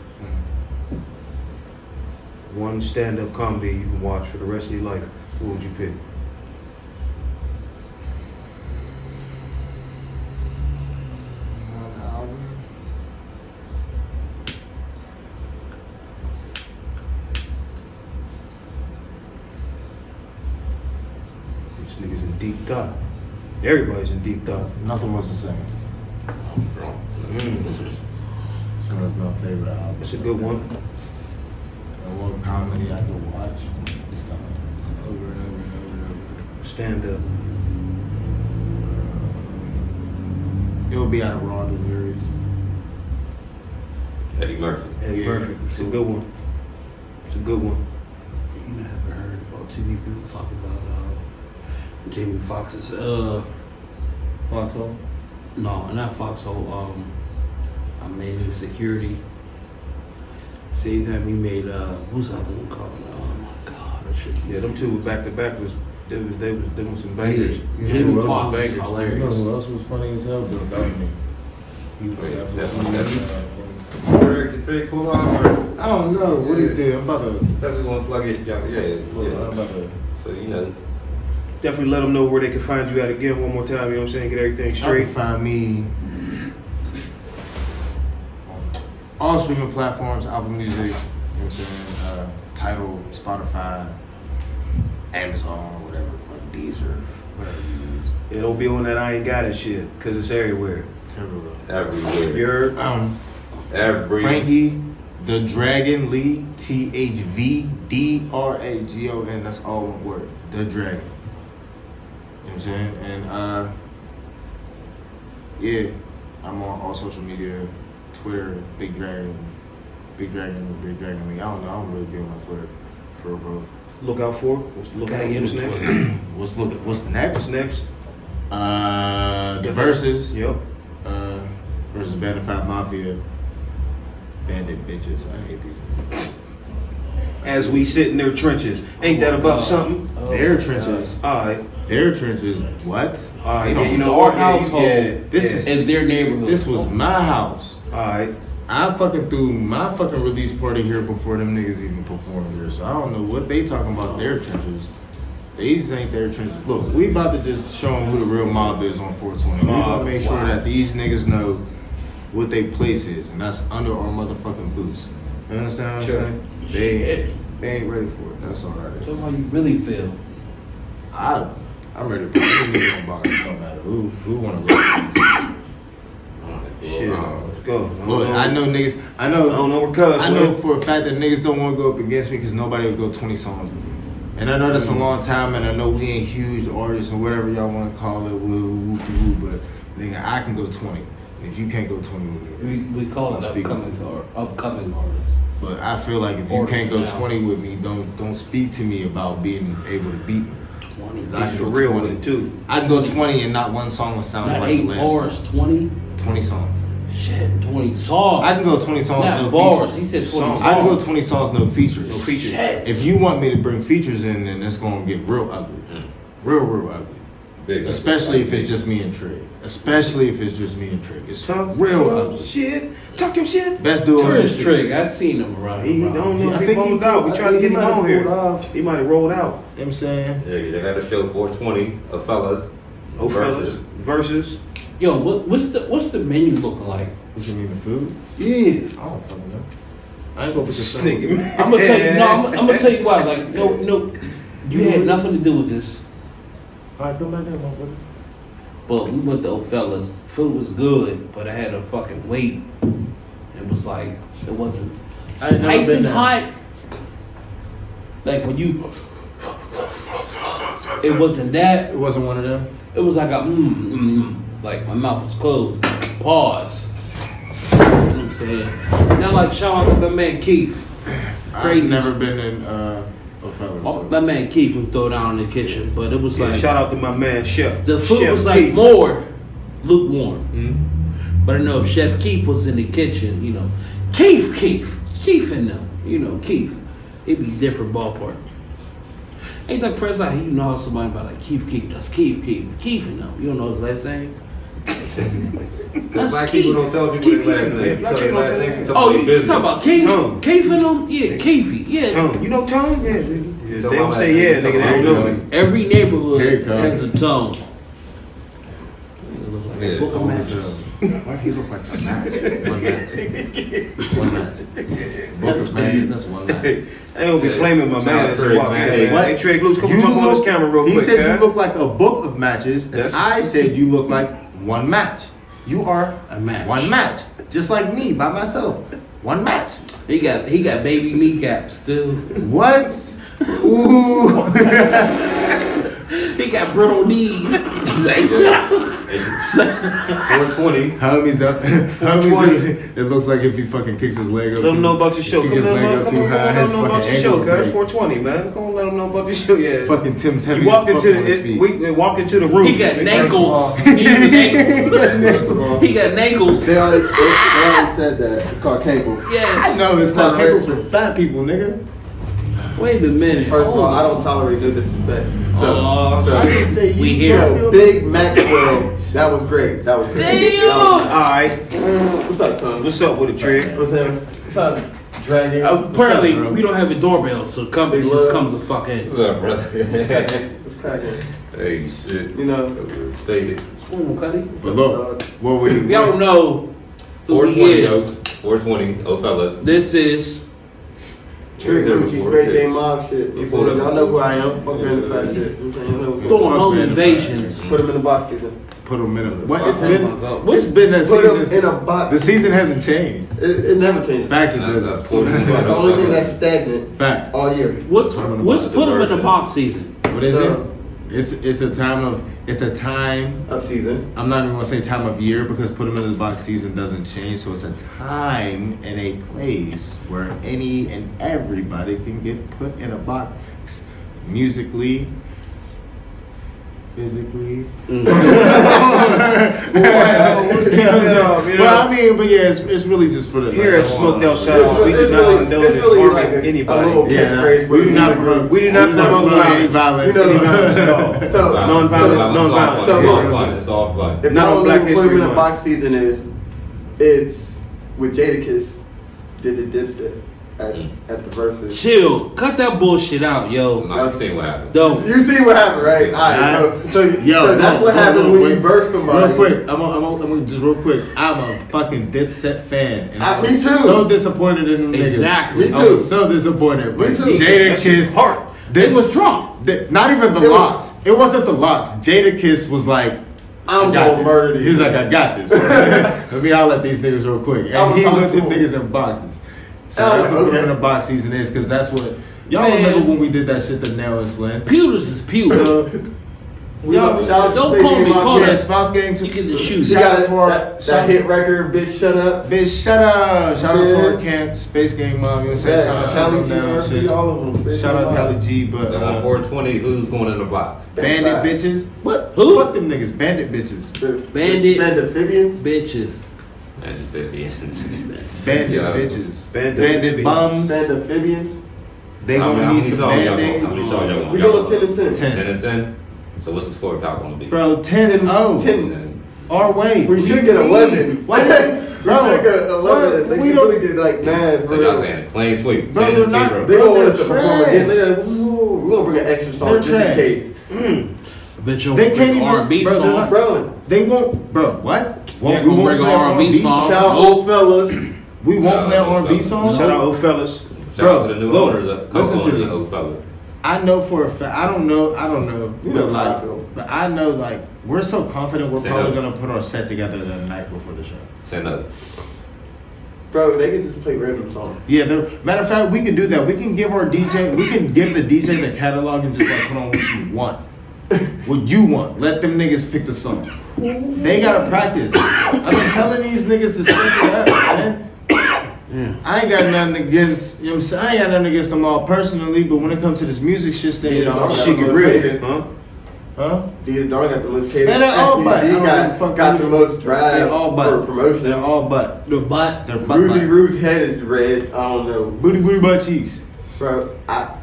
one stand-up comedy you can watch for the rest of your life. What would you pick? One album. This nigga's in deep thought. Everybody's in deep thought. Nothing was the same. So that's my favorite album. It's a good one. And what comedy I could watch just over and over and over and over. Stand up. It would be out of Raw Delirious. Eddie Murphy. Eddie Yeah. Murphy. It's a good one. It's a good one. You haven't heard about too many people talk about Jamie Foxx's Foxhole. no, not Foxhole, Amazing Security. Same time he made what's the other one called? Oh my god, that shit. Yeah, them two was back to back. They was some bangers. You know Jamie who else Foxx was is You know hilarious. who else was funny as hell? Bill Bellamy. He was Definitely. definitely. Trey pull off or I don't know. What do you do? I'm about to. that's just one plug it. Yeah. I'm about to. So you know. Definitely let them know where they can find you at again one more time. You know what I'm saying? Get everything You straight. can find me on all streaming platforms, Apple Music, you know what I'm saying, Tidal, Spotify, Amazon, whatever, fucking Deezer, whatever you use. Yeah, don't be on that I ain't got it shit, cause it's everywhere. It's everywhere. Everywhere. You're Every. Frankie the Dragon Lee, THVDRAGON, that's all one word, The Dragon. You know what I'm saying? And yeah, I'm on all social media, Twitter, Big Dragon Lee. I don't know, I don't really be on my Twitter, for real. look out for. What's Gotta get what's into next? it. What's next? What's next? The verses. Yep. Versus Bandified Mafia. Bandit bitches. I hate these niggas. As we sit in their trenches, ain't that about something? Their trenches. Alright. Their trenches. What? Alright. They Yeah, don't- you know our what? household This is in their neighborhood. this was my house. Alright. I fucking threw my fucking release party here before them niggas even performed here. So I don't know what they talking about their trenches. These ain't their trenches. Look, we about to just show them who the real mob is on 420. We gonna make sure that these niggas know what their place is, and that's under our motherfucking boots. You understand what I'm saying? They ain't ready for it. That's all that Tell is. us how you really feel. I'm ready to put any nigga on box. It don't matter who wanna listen. Shit. Let's go. Look, I know niggas. I I don't know where cuz. I know for a fact that niggas don't want to go up against me because nobody will go 20 songs with me. And I know that's a long time, and I know we ain't huge artists or whatever y'all want to call it, but nigga, I can go 20. And if you can't go 20 with me, We call it Speak. upcoming artists. but I feel like if you Or can't go now. 20 with me, don't speak to me about being able to beat me. 20. 'Cause I He's can for go real 20. with it too. I can go 20 and not one song will sound Not like 8 the last bars, song. 20. 20 songs. Shit, 20 songs. I can go 20 songs, Not no bars. features. He said 20 songs. I can go 20 songs, no features. No features. Shit. If you want me to bring features in, then it's gonna get real ugly. Real ugly. Big. Especially if it's just me and Trey. It's Talk real your ugly. shit. Talk your shit. Best dude on Trish this Trig, I seen him around. He don't know I if he think he rolled out. We pulled- tried to he get him might have on here. pulled off. He might have rolled out. You know what I'm saying? Yeah, they got a show 420 of fellas. Oh, fellas. versus. Versus. Yo, what's the menu looking like? What you mean, the food? Yeah. I don't fucking know. I ain't gonna put This this nigga, thing. I'm gonna tell you. No, I'm gonna tell you why. Like, no, you had nothing to do with this. Alright, come back there, motherfucker. But we went to O'Fellas. Food was good, but I had to fucking wait. It was like it wasn't I ain't never been piping there. hot. Like when you, it wasn't that. It wasn't one of them. It was like a like my mouth was closed. Pause. You know what I'm saying? Now, like shout out to my man Keith. Crazy. I've never been in O'Fellas. Oh, my man Keith would throw down in the kitchen, but it was Yeah, like shout out to my man Chef. the food Chef was like Keith. more. lukewarm. But I know if Chef Keith was in the kitchen, you know, Keith and them, you know, Keith, it'd be different ballpark. Ain't that crazy how you know how somebody about like Keith, that's Keith and them. You don't know his last name? That's Black Keith. people don't tell people their last name. You tell their last name. You tell Oh, their you business. talking about Keith? Tone. Keith and them? Yeah, Keefy. Yeah. Tone. You know Tone? Yeah. They Tell don't my say last yeah, name. nigga. They Tell don't my know last it. name. Every Here neighborhood it comes. has a tone. Yeah. Book of matches. Why do he look like a match? One match. Book of matches, that's one match. I ain't gonna be flaming my Shout man out as to he Rick, walk in, man. man. What? Hey, Trey Loose, come You up on look- this camera real He quick, said man. you look like a book of matches, and That's- I said you look like one match. You are A match. one match, just like me by myself. One match. He got baby kneecaps still. What? Ooh. He got brittle knees. 420. Homies, it looks like if he fucking kicks his leg up. Let them know about your show. Kick Come his leg up too high, let his them know about fucking your show, ankle guys. break. 420, man. Come on, let them know about your show, yeah. Fucking Tim's heavy You as walk fuck into on his feet. we walk into the room. He got We- nankles. He got nankles. First of all, He got nankles. they already said that. It's called cankles. I Yes. know it's called Not ankles rich. for fat people, nigga. Wait a minute. First of all, I don't tolerate no disrespect. I didn't say you. We here. So Big Maxwell, that was great. That was great. Damn. All right. What's up, Tom? What's up with it, Trey? What's up? What's up, Dragon? Apparently, What's up, bro? we don't have a doorbell, so company Big just love. comes the fuck in. What's up, brother? What's cracking? Hey, shit. You know. Faded. Ooh, Cuddy. But look, what we If y'all don't know who he 420, yo. is, 420. Oh, fellas. this is Trick Gucci, Space Game Mob shit. You pulled up. Y'all know who I am. Fuck the fat shit. You know what I'm saying? Y'all know what's going throwing Fuck home man, invasions. on. Put him in the box season. put them in a. What it's Oh been? my God. It's been that Put him season. in a box. The season hasn't changed. It never changes. Facts it That's doesn't. 420. That's the only thing that's stagnant Facts. all year. What's Put 'em in the put box. him in the box season? What is So- it? It's a time of Of season. I'm not even gonna say time of year because put them in the box season doesn't change. So it's a time and a place where any and everybody can get put in a box, musically, physically. Well, I mean, but yeah, it's really just for the. Here at Smoked Out Shout Out, we It's do not really, condone it's really harming like a anybody. little catchphrase for we the do not music group. We do not promote any violence. violence. You know, Violence at all. So, Non-violent, so It's look. all fun. It's all fun. If Not y'all on don't know Black what put him History in a Month. box season is, it's with Jadakiss did the Dipset at the verses. Chill. Cut that bullshit out, yo. I'm not saying what happened. Don't. You see what happened, right? Alright, so Yo, that's what happens when you verse somebody. Real quick, I'm gonna just real quick. I'm a fucking Dipset fan, and I Me was too. so disappointed in them Exactly. niggas. Me I too. was so disappointed. Me But too. Jada Kiss, They was drunk. not even the It was- locks. It wasn't the locks. Jada Kiss was like, I'm I got gonna this. murder these. He was like, I got this. Let me holler at these niggas real quick. I'm And he talking put to them him. niggas in boxes. So I was that's like, what put okay. them in a box season is, because that's what y'all Man. remember when we did that shit to Nail and Slim. Pewters is pewter. We love, shout out to Don't Space call Game me, Mob. call Yeah, me. Spouse Gang too. You get to shoot. She Shout got out to our that hit record, bitch, shut up. Bitch, shut up. Shout out to Yeah. our camp, Space Game Mob. You know what I'm saying? Yeah, Shout out Cali to G, them RP, shit. all of them. Space Shout Game out to Mob. Cali G, but So on 420, who's going in the box? bandit Back. bitches. What? Who? Fuck them niggas. Bandit bitches. Bandit. Amphibians. Bitches. And 50. Bandit Yeah. bitches. Bandit Bandit bitches. bums. Amphibians. They How gonna many need some songs y'all want? band-aids. How many songs y'all want? We Y'all doing want 10 and 10. 10. 10 and 10? So what's the score count going to be? Bro, 10 and 0. 10. Our way. We should get 11. Why? We should get 11. What? They We should don't- really get like 9 for So y'all real. saying a clean sweep? Bro, 10 they're not- 0. They gonna want us to They're perform trash. again. They're like, ooh, we're gonna bring an extra song They're just in trash. case. Bet you They can't even. R&B bro, they're song. not- Bro, They won't. Bro, what? Yeah, gonna bring an R&B song. shout out old fellas. We won't play R&B songs. Shout out old fellas. Shout out Bro, to the new look, owners, listen to co-owners me. of Oak Fella. I know for a fact. I don't know. You but know how I like, feel. but I know like we're so confident we're Say probably no. gonna put our set together the night before the show. Say no. Bro, they can just play random songs. Yeah. Matter of fact, we can do that. We can give our DJ. We can give the DJ the catalog and just like put on what you want. What you want. Let them niggas pick the song. They gotta practice. I've been telling these niggas to stick it up, man. I ain't got nothing against, you know what I'm saying? I ain't got nothing against them all personally, but when it comes to this music shit, they Yeah, all dog. She get real, huh? Huh? D Dawn got the most cadence. Man, they're all butt. I don't SPG give a fuck. got the most drive They're all for butt. promotion. They're all butt. The butt. They're butt. Rudy Rude's head is red. I don't know. Booty booty butt cheeks. Bro, I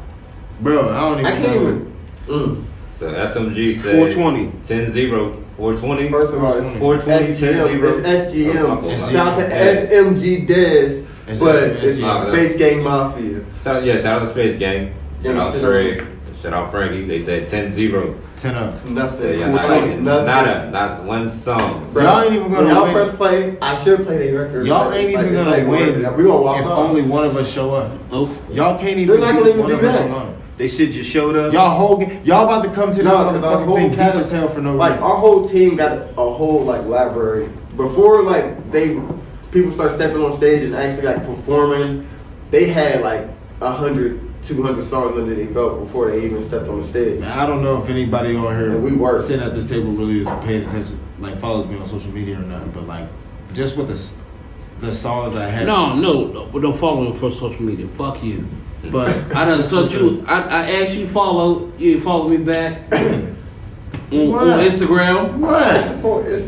Don't even can't know. even. So SMG said 420. 10-0. 420. First of all, it's 420, SGM. 10-0. It's SGM. It's Shout out to SGM. SMG Dez, It's but SGM. it's Yeah. Space Gang Mafia. Shout out to Space Gang. Shout out Yeah, Trey. Shout out Frankie. They said 10-0. 10 up. Nothing. So y'all not Like, even, nothing. nada, not one song. Bro, Y'all ain't even gonna when y'all win. press play, I should play their record. Y'all Like, ain't it's even like- gonna it's win like, we gonna walk if off. only one of us show up. Oh. Y'all can't even They're not gonna beat even one do of us that. alone. They shit just showed up. Y'all about to come to this No, because our motherfucking whole thing deep cat as hell for no like reason. our whole team got a whole like library before like people start stepping on stage and actually like performing. They had like 100, 200 songs under their belt before they even stepped on the stage. Man, I don't know if anybody on here And we work. sitting at this table really is paying attention, like follows me on social media or nothing. But like, just with the songs I had. No, but don't follow me for social media. Fuck you. But I done sent you. I asked you follow. You ain't follow me back on Instagram. What? Oh, it's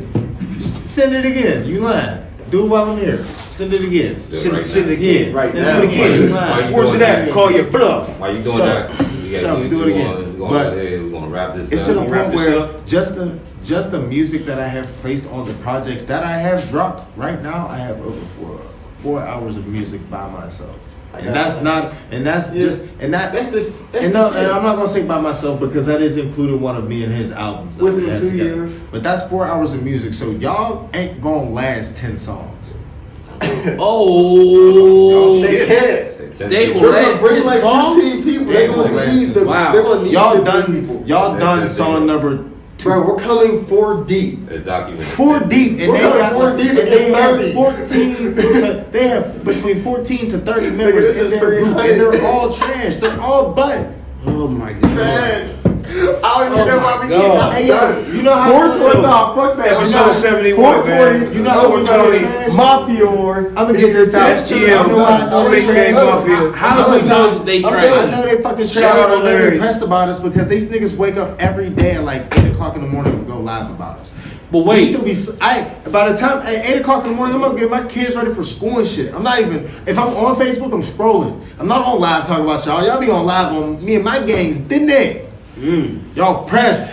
Send it again. You lying. Do it while I'm here. Send it again. Do it Send right it, send now. it again. Right Send now. it again. You Why lying. you Where's doing it at? Call your bluff. Why you doing Shut that? up. Shut up, do it again. We're But gonna wrap this It's up. to the We'll wrap point this where up. just the music that I have placed on the projects that I have dropped right now, I have over 4 hours of music by myself. And that's not, and that's just, and that, that's this. That's and no, this and shit. I'm not gonna say by myself because that is included one of me and his albums. that we Within had 2 together. years. But that's 4 hours of music, so y'all ain't gonna last 10 songs. Oh, They can't. Say 10-0. They They're will gonna last bring 10 like songs? 15 people. They're gonna need the. Wow. They're gonna need Y'all 15 done, people. y'all done song number 2. Bro, we're coming 4 deep. It's documented. 4 deep, and We're they coming got 4 deep and and they it's have 30. 14. They have between 14 to 30 members this in is their group, 300. and they're all trash. They're all butt. oh my god. Trash. I don't even know why we keep God. Hey yo, you know how 420. Nah, fuck that. Episode 71, 420. man. You know how we 420. trash? Mafia War. I'm gonna get this out. SGM. I know why I know they Space Gang trash. Mafia. How do we know they I trash? know they fucking Shout trash. out I know to they Larry. pressed about us because these niggas wake up every day at like 8 o'clock in the morning and go live about us. But We wait, still be. By the time at 8 o'clock in the morning, I'm gonna get my kids ready for school and shit. I'm not even. If I'm on Facebook, I'm scrolling. I'm not on live talking about y'all. Y'all be on live on me and my gangs, didn't they? Y'all press.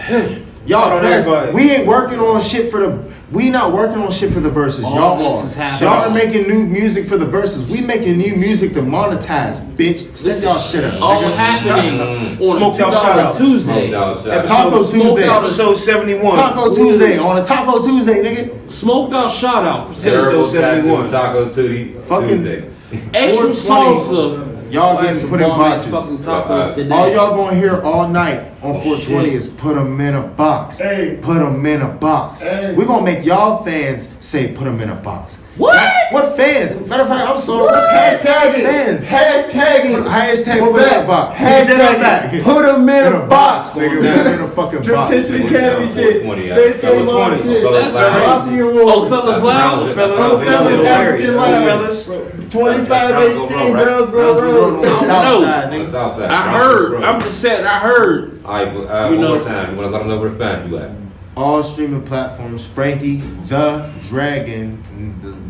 Y'all Shout out press. everybody. We ain't working on shit for the. We not working on shit for the verses. All Y'all this are. is happening. Y'all are making new music for the verses. We making new music to monetize, bitch. Step y'all shit up. all nigga. happening on Smoked out shout out. Tuesday. Smoked out, At shout out. Taco Tuesday. Episode 71. Taco Tuesday on a Taco Tuesday, nigga. Smoked out shout out. Terrible Episode 71. tattoo, Taco Tuesday. Fucking- Tuesday. Extra 420. salsa. Y'all getting put in boxes. Fucking tacos today. All y'all gonna hear all night on 420 Shit. is put them in a box. Hey. Put them in a box. Hey. We gonna make y'all fans say put them in a box. What? What fans? Matter of fact, I'm sorry. What Hashtag it. fans? Hashtag it. Hashtag Put put them in that- a box. hashtag Get on it. that. Put 'em in a box, nigga. Put nigga. 'em in a fucking box. Dripticity nigga. Academy shit. 420, Space Game Mob 420. shit. That's right. Mafia Oh, War. fellas loud. Fellas, Oh, fellas, African live. fellas. 2518 Brownsville Road. On the south No. side, On the nigga. south side. I heard. I'm just saying. I heard. Alright, You one know- more time. You wanna let them know where to find you at? All streaming platforms. Frankie the Dragon.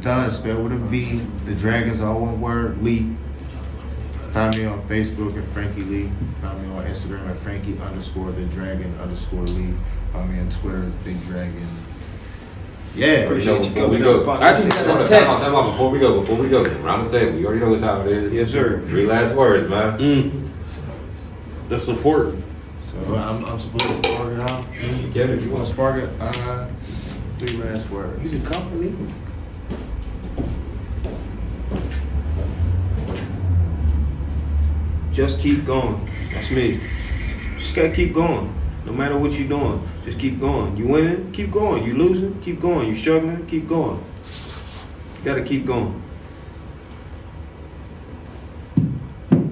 The is spelled with a V. The Dragon's all one word. Lee. Find me on Facebook at Frankie Lee. Find me on Instagram at Frankie_the Dragon_Lee. Find me on Twitter as Big Dragon. Yeah. Before we go. I just got a Hold on, text. time out. Before we go, round the table. You already know what time it is. Yes, sir. 3 last words, man. That's important. So I'm supposed to spark it off. Get it if you You want want. to spark it? 3 last words. You can company. Just keep going. That's me. Just gotta keep going. No matter what you're doing, just keep going. You winning? Keep going. You losing? Keep going. You struggling? Keep going. You gotta keep going.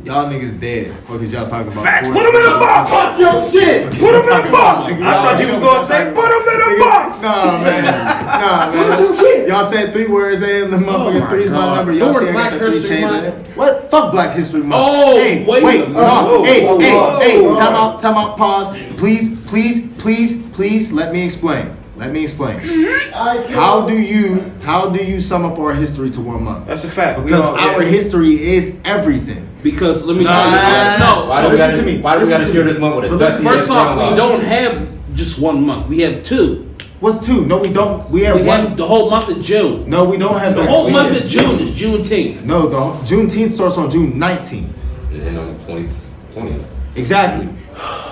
Y'all niggas dead. What is y'all talking about? Facts. Four Put 'em in a twenty. box. Talk your shit. Put him in a box. I thought you was gonna say put him in a box. Nah, man. Nah, man. Y'all said 3 words and the motherfucking my 3 is my God. number. Y'all Who say I are got the Black 3 History chains in Month? it. What? Fuck Black History Month. Oh, hey, wait a minute. hey, Whoa, hey, whoa, hey, whoa. time out, pause. Please please let me explain. Let me explain. I can't. How do you sum up our history to 1 month? That's a fact. Because our history is everything. Because let me Nah. tell you. No. Why do we Listen gotta, to me. why do we Listen gotta to share me. this month with a But dusty listen, ass First off, groundhog? we don't have just 1 month. We have 2. What's 2? No, we don't. We have We one. have the whole month of June. No, we don't have The that. whole We month have- of June is Juneteenth. No, the Juneteenth starts on June 19th. And on the 20th. Exactly.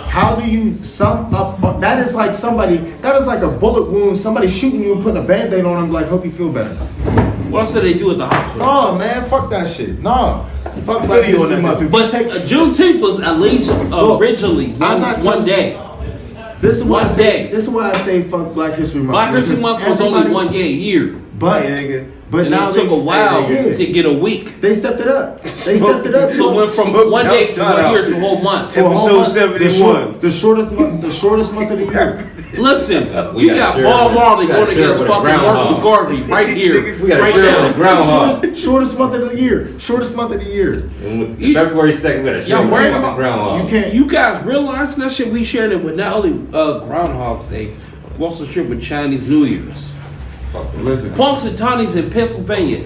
How do you sum up? That is like somebody. That is like a bullet wound. Somebody shooting you and putting a Band-Aid on them. Like, hope you feel better. What else do they do at the hospital? No, man, fuck that shit. No, fuck feel Black you on History that. Month. If you But take Juneteenth was at least originally I'm not one telling- day. this is why I one say day. this is why I say fuck Black History Month. Black History because Month was only everybody- 1 day a year. But Hey, nigga. but And now it took a while yeah. to get a week. They stepped it up. They stepped it up. So it went from Smoke 1 day to outside 1 year out. to a whole month. to a whole Episode month. 71. The shortest month of the year. Listen, We you gotta got share Bob it. Marley We gotta going share it against with a fucking groundhog. Marcus Garvey right here. We gotta right share now. with a groundhog. Shortest month of the year. Shortest month of the year. And with You- February 2nd, we gotta share Y'all with worried a fucking about- groundhog. You can't. You guys realize that shit? We shared it with not only Groundhog's Day, we also shared with Chinese New Year's. Listen. Punxsutawney's in Pennsylvania.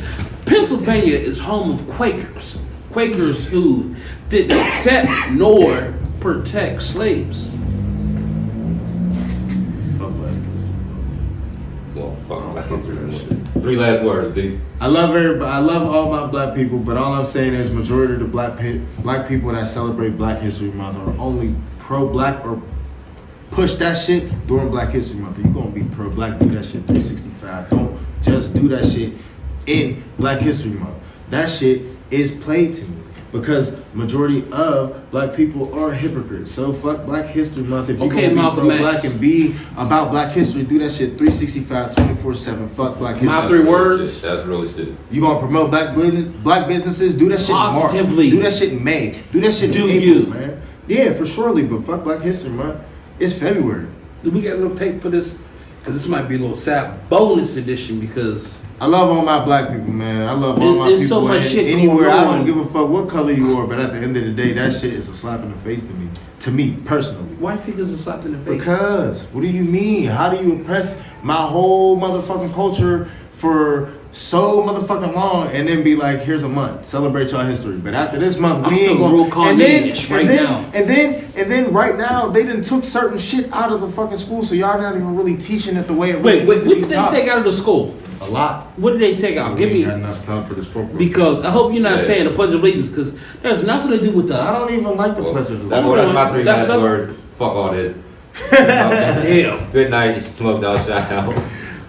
Pennsylvania is home of Quakers. Quakers who didn't accept nor protect slaves. Fuck Black History. Well, fuck Black History Month. 3 last words, D. I love everybody. I love all my black people, but all I'm saying is majority of the black people that celebrate Black History Month are only pro-black or push that shit during Black History Month. If you gonna be pro-black, do that shit 365. Don't just do that shit in Black History Month. That shit is played to me because majority of black people are hypocrites. So fuck Black History Month. If you Okay, gonna be Malcolm pro-black X. and be about Black history, do that shit 365, 24/7. Fuck Black History. My 3 words. That's real shit. You gonna promote black businesses? Do that shit in March. Positively. Do that shit in May. Do that shit Do in April, you. man. Yeah, for surely. But fuck Black History Month. It's February. Do we got enough tape for this? Because this might be a little sad bonus edition because I love all my black people, man. I love all my There's people. so much and shit anywhere. going I on. don't give a fuck what color you are, but at the end of the day, that shit is a slap in the face to me. To me personally. why do you think it's a slap in the face? Because what do you mean? How do you oppress my whole motherfucking culture for so motherfucking long and then be like, here's a month, celebrate y'all history. But after this month, I'm we ain't feeling real going. And Kanye-ish right now. And then right now they done took certain shit out of the fucking school, so y'all not even really teaching it the way it really Wait, needs to what be did they taught. take out of the school? A lot. What did they take out? Give We ain't me got enough time for this program. because I hope you're not Yeah. saying the Pledge of Allegiance because there's nothing to do with us. I don't even like the Well, pleasure of that's, the that's my 3 That's- last words. Fuck all this. Damn. Good night, smoked out, shout out.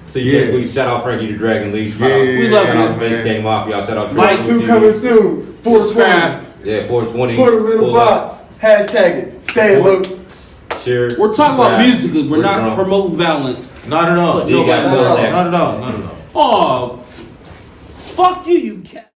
See you Yeah. next week. Shout out Frankie the Dragon Lee. Shout Yeah, out, We love shout you, out Space man. Game Mafia. Shout out Mike, Triple 2 TV. coming soon. 420. Subscribe. Yeah, 420. Put them in the Pull up. box. Hashtag it. Stay low. Share. We're talking about subscribe. music. We're not drunk. promoting violence. Not at all. You got Not at all. Phil next. Not at all. Not at all. Oh, fuck you, you cat.